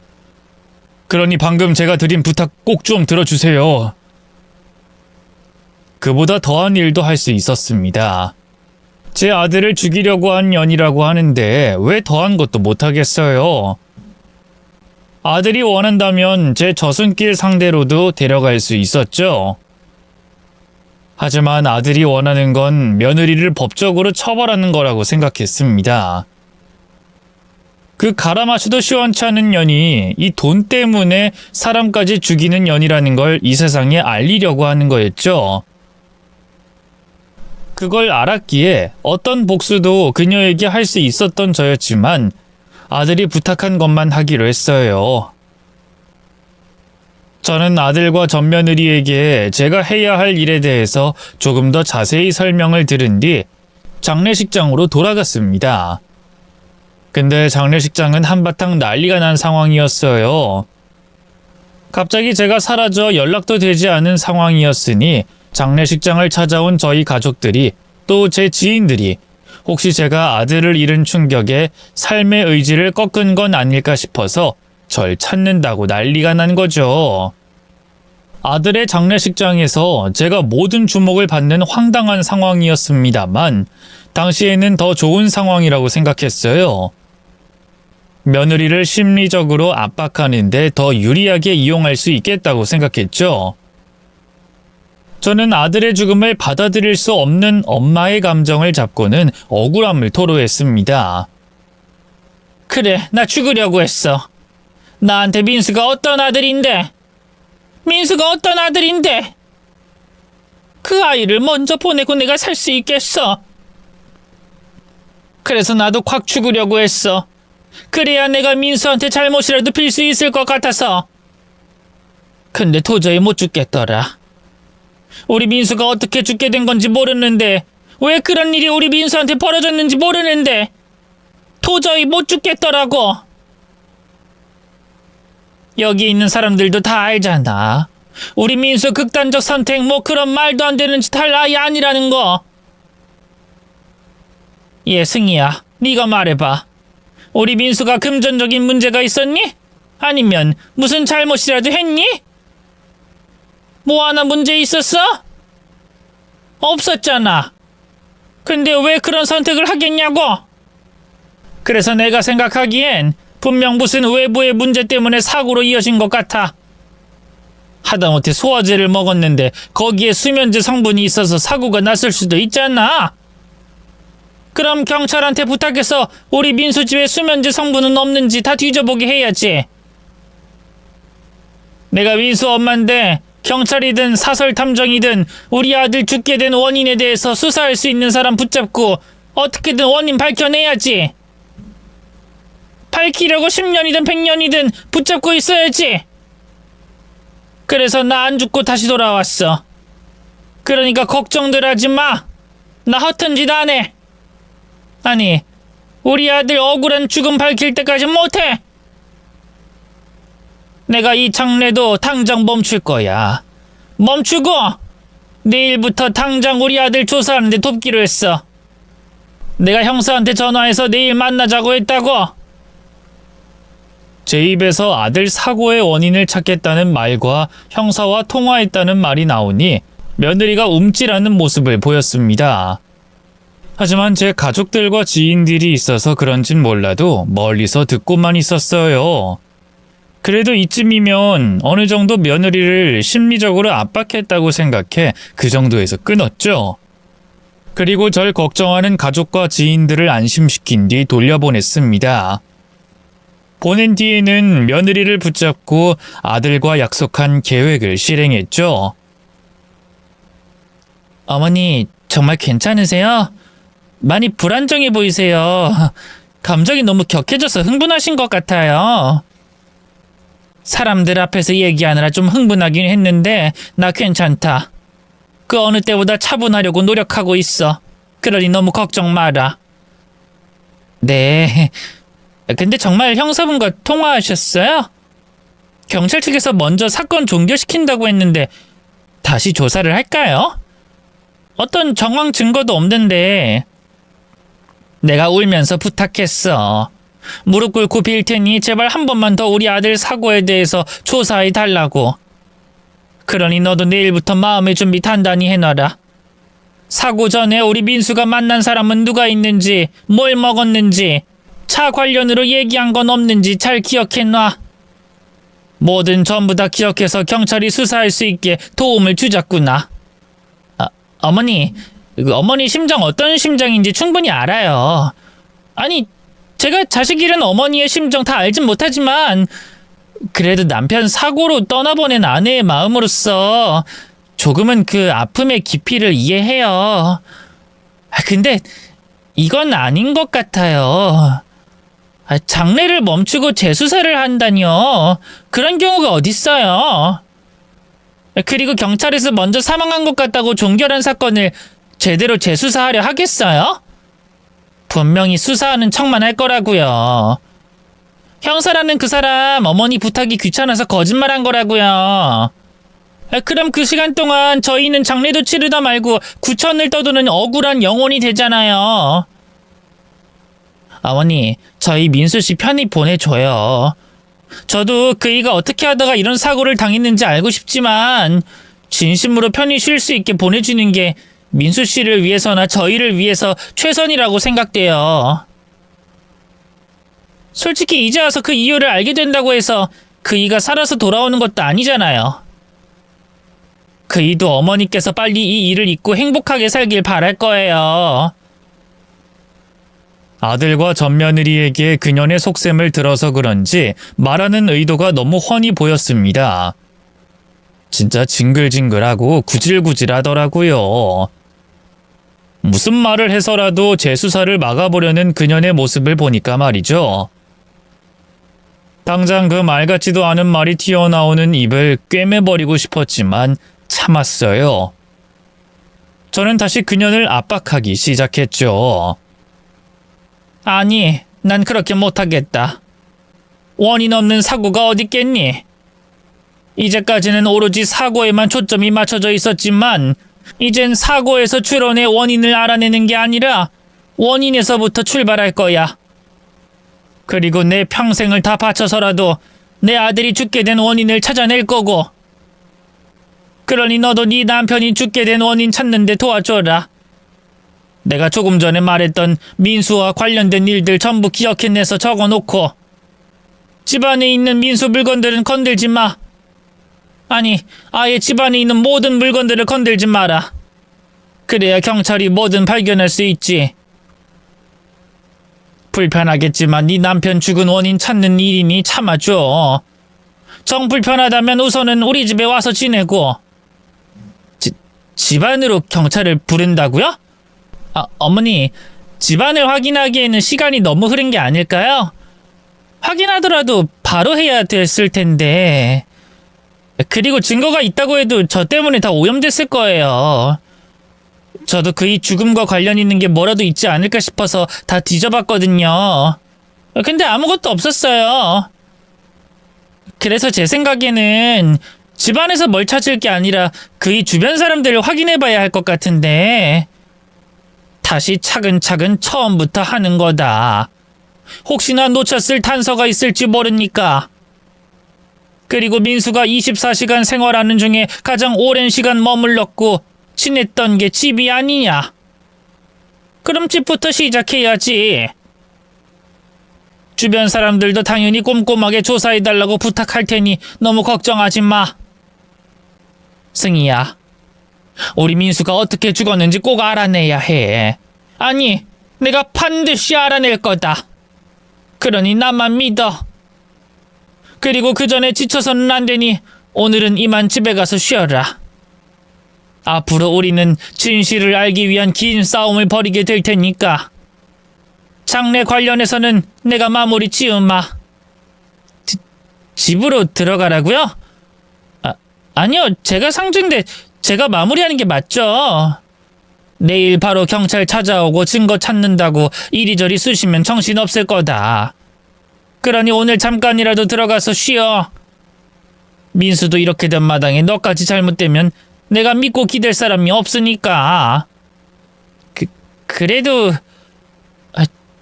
그러니 방금 제가 드린 부탁 꼭 좀 들어주세요. 그보다 더한 일도 할 수 있었습니다. 제 아들을 죽이려고 한 년이라고 하는데 왜 더한 것도 못하겠어요? 아들이 원한다면 제 저승길 상대로도 데려갈 수 있었죠. 하지만 아들이 원하는 건 며느리를 법적으로 처벌하는 거라고 생각했습니다. 그 가라 마셔도 시원치 않은 년이 이 돈 때문에 사람까지 죽이는 년이라는 걸 이 세상에 알리려고 하는 거였죠. 그걸 알았기에 어떤 복수도 그녀에게 할 수 있었던 저였지만 아들이 부탁한 것만 하기로 했어요. 저는 아들과 전며느리에게 제가 해야 할 일에 대해서 조금 더 자세히 설명을 들은 뒤 장례식장으로 돌아갔습니다. 근데 장례식장은 한바탕 난리가 난 상황이었어요. 갑자기 제가 사라져 연락도 되지 않은 상황이었으니 장례식장을 찾아온 저희 가족들이 또 제 지인들이 혹시 제가 아들을 잃은 충격에 삶의 의지를 꺾은 건 아닐까 싶어서 절 찾는다고 난리가 난 거죠. 아들의 장례식장에서 제가 모든 주목을 받는 황당한 상황이었습니다만 당시에는 더 좋은 상황이라고 생각했어요. 며느리를 심리적으로 압박하는데 더 유리하게 이용할 수 있겠다고 생각했죠. 저는 아들의 죽음을 받아들일 수 없는 엄마의 감정을 잡고는 억울함을 토로했습니다. 그래, 나 죽으려고 했어. 나한테 민수가 어떤 아들인데? 민수가 어떤 아들인데? 그 아이를 먼저 보내고 내가 살 수 있겠어. 그래서 나도 콱 죽으려고 했어. 그래야 내가 민수한테 잘못이라도 빌 수 있을 것 같아서. 근데 도저히 못 죽겠더라. 우리 민수가 어떻게 죽게 된 건지 모르는데, 왜 그런 일이 우리 민수한테 벌어졌는지 모르는데 도저히 못 죽겠더라고. 여기 있는 사람들도 다 알잖아. 우리 민수 극단적 선택 뭐 그런 말도 안 되는 짓 할 아이 아니라는 거. 승희야, 네가 말해봐. 우리 민수가 금전적인 문제가 있었니? 아니면 무슨 잘못이라도 했니? 뭐 하나 문제 있었어? 없었잖아. 근데 왜 그런 선택을 하겠냐고? 그래서 내가 생각하기엔 분명 무슨 외부의 문제 때문에 사고로 이어진 것 같아. 하다못해 소화제를 먹었는데 거기에 수면제 성분이 있어서 사고가 났을 수도 있잖아. 그럼 경찰한테 부탁해서 우리 민수 집에 수면제 성분은 없는지 다 뒤져보게 해야지. 내가 민수 엄마인데 경찰이든 사설탐정이든 우리 아들 죽게 된 원인에 대해서 수사할 수 있는 사람 붙잡고 어떻게든 원인 밝혀내야지. 밝히려고 10년이든 100년이든 붙잡고 있어야지. 그래서 나 안 죽고 다시 돌아왔어. 그러니까 걱정들 하지 마. 나 허튼 짓 안 해. 아니, 우리 아들 억울한 죽음 밝힐 때까지 못해. 내가 이 장례도 당장 멈출 거야. 멈추고 내일부터 당장 우리 아들 조사하는데 돕기로 했어. 내가 형사한테 전화해서 내일 만나자고 했다고. 제 입에서 아들 사고의 원인을 찾겠다는 말과 형사와 통화했다는 말이 나오니 며느리가 움찔하는 모습을 보였습니다. 하지만 제 가족들과 지인들이 있어서 그런진 몰라도 멀리서 듣고만 있었어요. 그래도 이쯤이면 어느 정도 며느리를 심리적으로 압박했다고 생각해 그 정도에서 끊었죠. 그리고 절 걱정하는 가족과 지인들을 안심시킨 뒤 돌려보냈습니다. 보낸 뒤에는 며느리를 붙잡고 아들과 약속한 계획을 실행했죠. 어머니, 정말 괜찮으세요? 많이 불안정해 보이세요. 감정이 너무 격해져서 흥분하신 것 같아요. 사람들 앞에서 얘기하느라 좀 흥분하긴 했는데 나 괜찮다. 그 어느 때보다 차분하려고 노력하고 있어. 그러니 너무 걱정 마라. 네. 근데 정말 형사분과 통화하셨어요? 경찰 측에서 먼저 사건 종결시킨다고 했는데 다시 조사를 할까요? 어떤 정황 증거도 없는데. 내가 울면서 부탁했어. 무릎 꿇고 빌 테니 제발 한 번만 더 우리 아들 사고에 대해서 조사해 달라고. 그러니 너도 내일부터 마음의 준비 단단히 해놔라. 사고 전에 우리 민수가 만난 사람은 누가 있는지, 뭘 먹었는지, 차 관련으로 얘기한 건 없는지 잘 기억해놔. 뭐든 전부 다 기억해서 경찰이 수사할 수 있게 도움을 주자꾸나. 어머니 심정 어떤 심정인지 충분히 알아요. 아니, 제가 자식 잃은 어머니의 심정 다 알진 못하지만 그래도 남편 사고로 떠나보낸 아내의 마음으로서 조금은 그 아픔의 깊이를 이해해요. 근데 이건 아닌 것 같아요. 장례를 멈추고 재수사를 한다니요. 그런 경우가 어딨어요. 그리고 경찰에서 먼저 사망한 것 같다고 종결한 사건을 제대로 재수사하려 하겠어요? 분명히 수사하는 척만 할 거라고요. 형사라는 그 사람 어머니 부탁이 귀찮아서 거짓말한 거라고요. 그럼 그 시간 동안 저희는 장례도 치르다 말고 구천을 떠도는 억울한 영혼이 되잖아요. 어머니, 저희 민수 씨 편히 보내줘요. 저도 그이가 어떻게 하다가 이런 사고를 당했는지 알고 싶지만 진심으로 편히 쉴 수 있게 보내주는 게 민수 씨를 위해서나 저희를 위해서 최선이라고 생각돼요. 솔직히 이제 와서 그 이유를 알게 된다고 해서 그이가 살아서 돌아오는 것도 아니잖아요. 그이도 어머니께서 빨리 이 일을 잊고 행복하게 살길 바랄 거예요. 아들과 맏며느리에게 그년의 속셈을 들어서 그런지 말하는 의도가 너무 훤히 보였습니다. 진짜 징글징글하고 구질구질하더라고요. 무슨 말을 해서라도 제 수사를 막아보려는 그년의 모습을 보니까 말이죠. 당장 그 말 같지도 않은 말이 튀어나오는 입을 꿰매버리고 싶었지만 참았어요. 저는 다시 그년을 압박하기 시작했죠. 아니, 난 그렇게 못하겠다. 원인 없는 사고가 어딨겠니? 이제까지는 오로지 사고에만 초점이 맞춰져 있었지만 이젠 사고에서 출원의 원인을 알아내는 게 아니라 원인에서부터 출발할 거야. 그리고 내 평생을 다 바쳐서라도 내 아들이 죽게 된 원인을 찾아낼 거고. 그러니 너도 네 남편이 죽게 된 원인 찾는 데 도와줘라. 내가 조금 전에 말했던 민수와 관련된 일들 전부 기억해내서 적어놓고 집안에 있는 민수 물건들은 건들지 마. 아니, 아예 집안에 있는 모든 물건들을 건들지 마라. 그래야 경찰이 뭐든 발견할 수 있지. 불편하겠지만 네 남편 죽은 원인 찾는 일이니 참아줘. 정 불편하다면 우선은 우리 집에 와서 지내고. 집안으로 경찰을 부른다고요? 어머니, 집안을 확인하기에는 시간이 너무 흐른 게 아닐까요? 확인하더라도 바로 해야 됐을 텐데. 그리고 증거가 있다고 해도 저 때문에 다 오염됐을 거예요. 저도 그의 죽음과 관련 있는 게 뭐라도 있지 않을까 싶어서 다 뒤져봤거든요. 근데 아무것도 없었어요. 그래서 제 생각에는 집안에서 뭘 찾을 게 아니라 그의 주변 사람들을 확인해봐야 할 것 같은데 다시 차근차근 처음부터 하는 거다. 혹시나 놓쳤을 단서가 있을지 모르니까. 그리고 민수가 24시간 생활하는 중에 가장 오랜 시간 머물렀고 지냈던 게 집이 아니냐. 그럼 집부터 시작해야지. 주변 사람들도 당연히 꼼꼼하게 조사해달라고 부탁할 테니 너무 걱정하지 마. 승희야, 우리 민수가 어떻게 죽었는지 꼭 알아내야 해. 아니, 내가 반드시 알아낼 거다. 그러니 나만 믿어. 그리고 그 전에 지쳐서는 안 되니 오늘은 이만 집에 가서 쉬어라. 앞으로 우리는 진실을 알기 위한 긴 싸움을 벌이게 될 테니까. 장례 관련해서는 내가 마무리 지으마. 집으로 들어가라고요? 아니요, 제가 상주인데 제가 마무리하는 게 맞죠. 내일 바로 경찰 찾아오고 증거 찾는다고 이리저리 쑤시면 정신없을 거다. 그러니 오늘 잠깐이라도 들어가서 쉬어. 민수도 이렇게 된 마당에 너까지 잘못되면 내가 믿고 기댈 사람이 없으니까. 그래도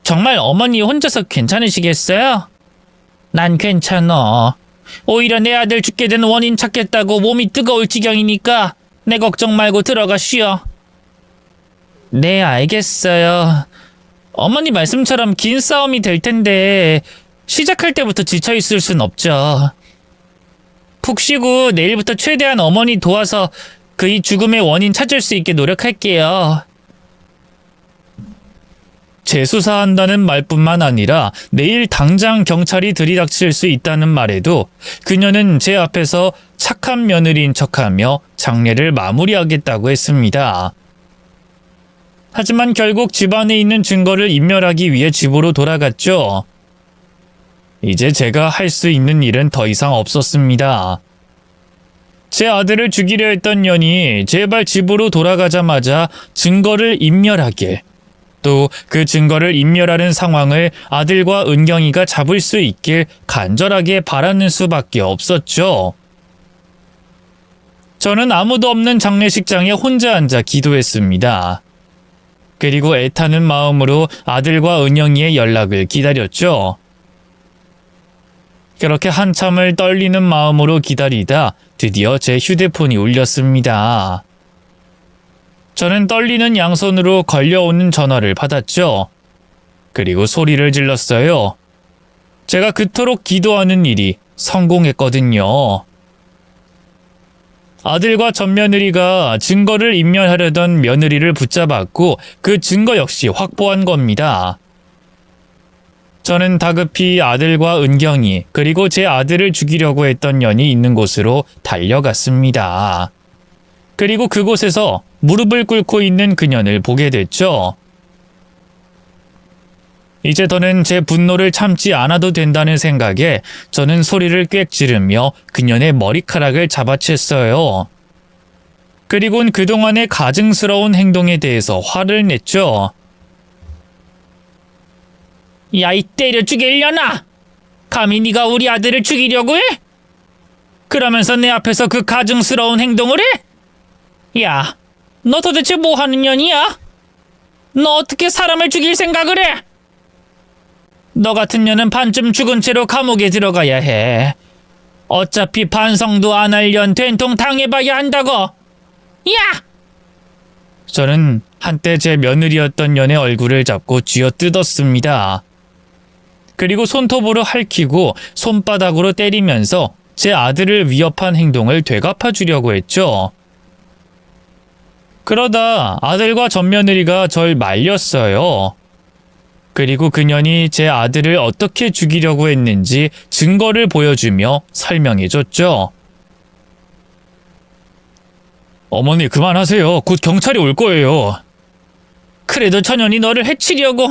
정말 어머니 혼자서 괜찮으시겠어요? 난 괜찮어. 오히려 내 아들 죽게 된 원인 찾겠다고 몸이 뜨거울 지경이니까 내 걱정 말고 들어가 쉬어. 네, 알겠어요. 어머니 말씀처럼 긴 싸움이 될 텐데 시작할 때부터 지쳐있을 순 없죠. 푹 쉬고 내일부터 최대한 어머니 도와서 그의 죽음의 원인 찾을 수 있게 노력할게요. 재수사한다는 말뿐만 아니라 내일 당장 경찰이 들이닥칠 수 있다는 말에도 그녀는 제 앞에서 착한 며느리인 척하며 장례를 마무리하겠다고 했습니다. 하지만 결국 집안에 있는 증거를 인멸하기 위해 집으로 돌아갔죠. 이제 제가 할 수 있는 일은 더 이상 없었습니다. 제 아들을 죽이려 했던 년이 제발 집으로 돌아가자마자 증거를 인멸하길, 또 그 증거를 인멸하는 상황을 아들과 은경이가 잡을 수 있길 간절하게 바라는 수밖에 없었죠. 저는 아무도 없는 장례식장에 혼자 앉아 기도했습니다. 그리고 애타는 마음으로 아들과 은영이의 연락을 기다렸죠. 그렇게 한참을 떨리는 마음으로 기다리다 드디어 제 휴대폰이 울렸습니다. 저는 떨리는 양손으로 걸려오는 전화를 받았죠. 그리고 소리를 질렀어요. 제가 그토록 기도하는 일이 성공했거든요. 아들과 전 며느리가 증거를 인멸하려던 며느리를 붙잡았고 그 증거 역시 확보한 겁니다. 저는 다급히 아들과 은경이 그리고 제 아들을 죽이려고 했던 년이 있는 곳으로 달려갔습니다. 그리고 그곳에서 무릎을 꿇고 있는 그년을 보게 됐죠. 이제 더는 제 분노를 참지 않아도 된다는 생각에 저는 소리를 꽥 지르며 그년의 머리카락을 잡아챘어요. 그리곤 그동안의 가증스러운 행동에 대해서 화를 냈죠. 야, 이 때려 죽이려나? 감히 네가 우리 아들을 죽이려고 해? 그러면서 내 앞에서 그 가증스러운 행동을 해? 야, 너 도대체 뭐 하는 년이야? 너 어떻게 사람을 죽일 생각을 해? 너 같은 년은 반쯤 죽은 채로 감옥에 들어가야 해. 어차피 반성도 안 할 년 된통 당해봐야 한다고. 야! 저는 한때 제 며느리였던 년의 얼굴을 잡고 쥐어뜯었습니다. 그리고 손톱으로 핥히고 손바닥으로 때리면서 제 아들을 위협한 행동을 되갚아주려고 했죠. 그러다 아들과 전 며느리가 절 말렸어요. 그리고 그년이 제 아들을 어떻게 죽이려고 했는지 증거를 보여주며 설명해줬죠. 어머니 그만하세요. 곧 경찰이 올 거예요. 그래도 전현이 너를 해치려고.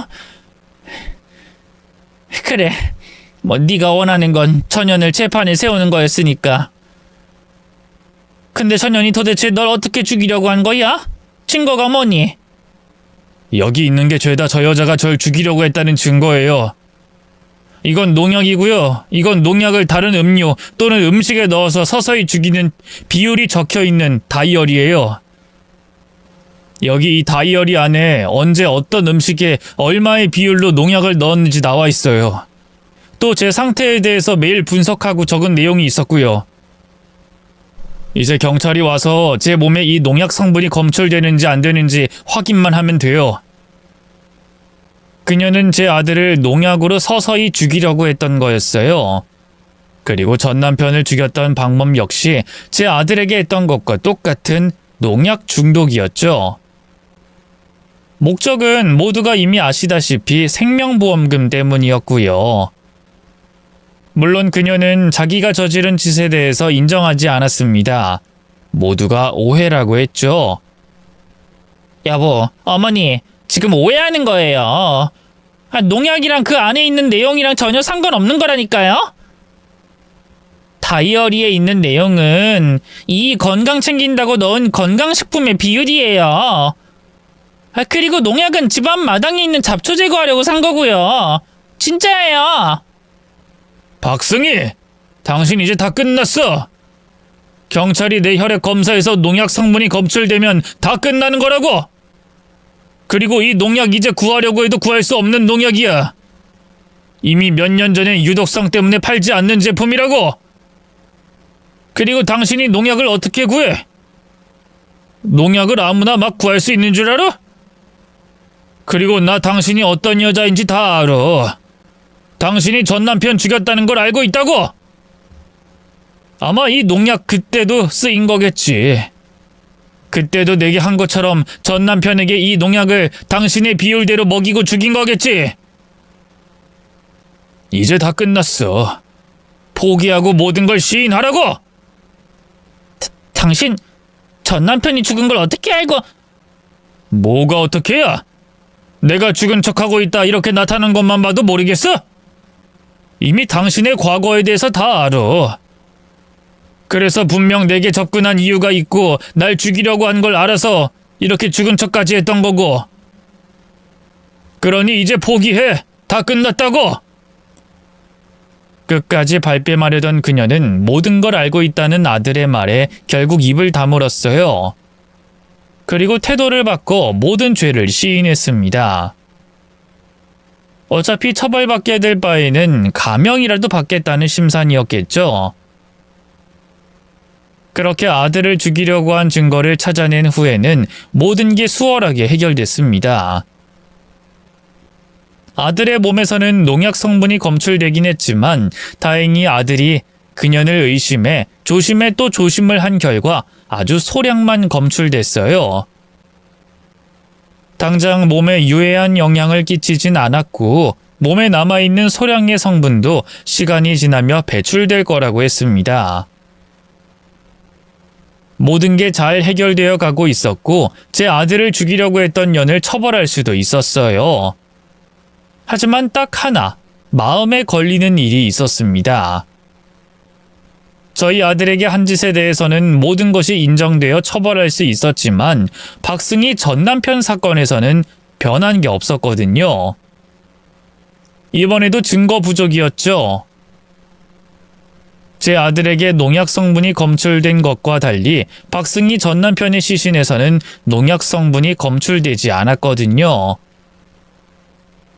그래, 뭐 네가 원하는 건 전현을 재판에 세우는 거였으니까. 근데 전현이 도대체 널 어떻게 죽이려고 한 거야? 증거가 뭐니? 여기 있는 게 죄다 저 여자가 절 죽이려고 했다는 증거예요. 이건 농약이고요. 이건 농약을 다른 음료 또는 음식에 넣어서 서서히 죽이는 비율이 적혀있는 다이어리예요. 여기 이 다이어리 안에 언제 어떤 음식에 얼마의 비율로 농약을 넣었는지 나와 있어요. 또 제 상태에 대해서 매일 분석하고 적은 내용이 있었고요. 이제 경찰이 와서 제 몸에 이 농약 성분이 검출되는지 안 되는지 확인만 하면 돼요. 그녀는 제 아들을 농약으로 서서히 죽이려고 했던 거였어요. 그리고 전 남편을 죽였던 방법 역시 제 아들에게 했던 것과 똑같은 농약 중독이었죠. 목적은 모두가 이미 아시다시피 생명보험금 때문이었고요. 물론 그녀는 자기가 저지른 짓에 대해서 인정하지 않았습니다. 모두가 오해라고 했죠. 여보, 어머니, 지금 오해하는 거예요. 농약이랑 그 안에 있는 내용이랑 전혀 상관없는 거라니까요. 다이어리에 있는 내용은 이 건강 챙긴다고 넣은 건강식품의 비율이에요. 그리고 농약은 집안 마당에 있는 잡초 제거하려고 산 거고요. 진짜예요. 박승희, 당신 이제 다 끝났어. 경찰이 내 혈액 검사에서 농약 성분이 검출되면 다 끝나는 거라고. 그리고 이 농약 이제 구하려고 해도 구할 수 없는 농약이야. 이미 몇 년 전에 유독성 때문에 팔지 않는 제품이라고. 그리고 당신이 농약을 어떻게 구해? 농약을 아무나 막 구할 수 있는 줄 알아? 그리고 나 당신이 어떤 여자인지 다 알아. 당신이 전 남편 죽였다는 걸 알고 있다고. 아마 이 농약 그때도 쓰인 거겠지. 그때도 내게 한 것처럼 전 남편에게 이 농약을 당신의 비율대로 먹이고 죽인 거겠지. 이제 다 끝났어. 포기하고 모든 걸 시인하라고. 당신 전 남편이 죽은 걸 어떻게 알고? 뭐가 어떻게야? 내가 죽은 척하고 있다 이렇게 나타난 것만 봐도 모르겠어? 이미 당신의 과거에 대해서 다 알아. 그래서 분명 내게 접근한 이유가 있고 날 죽이려고 한 걸 알아서 이렇게 죽은 척까지 했던 거고. 그러니 이제 포기해. 다 끝났다고. 끝까지 발뺌하려던 그녀는 모든 걸 알고 있다는 아들의 말에 결국 입을 다물었어요. 그리고 태도를 바꿔 모든 죄를 시인했습니다. 어차피 처벌받게 될 바에는 가명이라도 받겠다는 심산이었겠죠. 그렇게 아들을 죽이려고 한 증거를 찾아낸 후에는 모든 게 수월하게 해결됐습니다. 아들의 몸에서는 농약 성분이 검출되긴 했지만 다행히 아들이 그년을 의심해 조심에 또 조심을 한 결과 아주 소량만 검출됐어요. 당장 몸에 유해한 영향을 끼치진 않았고 몸에 남아있는 소량의 성분도 시간이 지나며 배출될 거라고 했습니다. 모든 게 잘 해결되어 가고 있었고 제 아들을 죽이려고 했던 년을 처벌할 수도 있었어요. 하지만 딱 하나 마음에 걸리는 일이 있었습니다. 저희 아들에게 한 짓에 대해서는 모든 것이 인정되어 처벌할 수 있었지만 박승희 전 남편 사건에서는 변한 게 없었거든요. 이번에도 증거 부족이었죠. 제 아들에게 농약 성분이 검출된 것과 달리 박승희 전 남편의 시신에서는 농약 성분이 검출되지 않았거든요.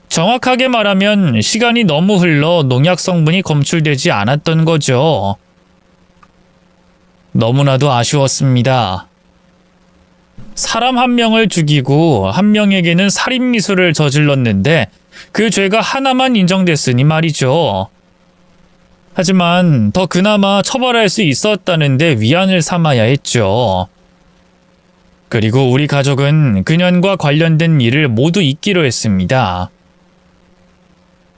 정확하게 말하면 시간이 너무 흘러 농약 성분이 검출되지 않았던 거죠. 너무나도 아쉬웠습니다. 사람 한 명을 죽이고 한 명에게는 살인미수를 저질렀는데 그 죄가 하나만 인정됐으니 말이죠. 하지만 더 그나마 처벌할 수 있었다는데 위안을 삼아야 했죠. 그리고 우리 가족은 그년과 관련된 일을 모두 잊기로 했습니다.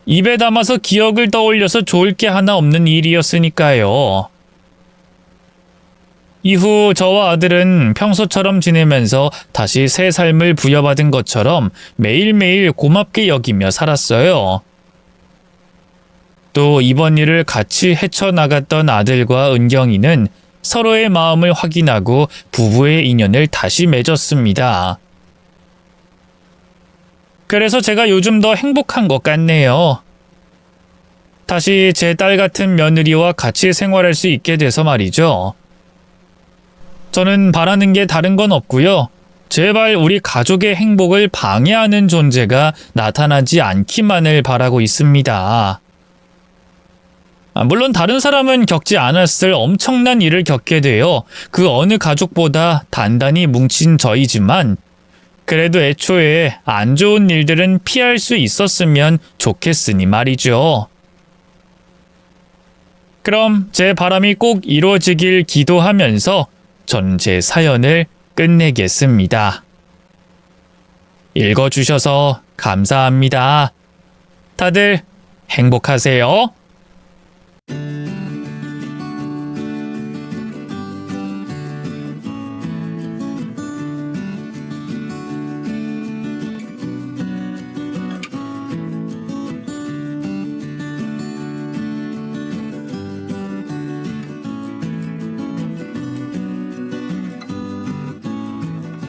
입에 담아서 기억을 떠올려서 좋을 게 하나 없는 일이었으니까요. 이후 저와 아들은 평소처럼 지내면서 다시 새 삶을 부여받은 것처럼 매일매일 고맙게 여기며 살았어요. 또 이번 일을 같이 헤쳐나갔던 아들과 은경이는 서로의 마음을 확인하고 부부의 인연을 다시 맺었습니다. 그래서 제가 요즘 더 행복한 것 같네요. 다시 제 딸 같은 며느리와 같이 생활할 수 있게 돼서 말이죠. 저는 바라는 게 다른 건 없고요. 제발 우리 가족의 행복을 방해하는 존재가 나타나지 않기만을 바라고 있습니다. 물론 다른 사람은 겪지 않았을 엄청난 일을 겪게 되어 그 어느 가족보다 단단히 뭉친 저이지만 그래도 애초에 안 좋은 일들은 피할 수 있었으면 좋겠으니 말이죠. 그럼 제 바람이 꼭 이루어지길 기도하면서 전 제 사연을 끝내겠습니다. 읽어주셔서 감사합니다. 다들 행복하세요.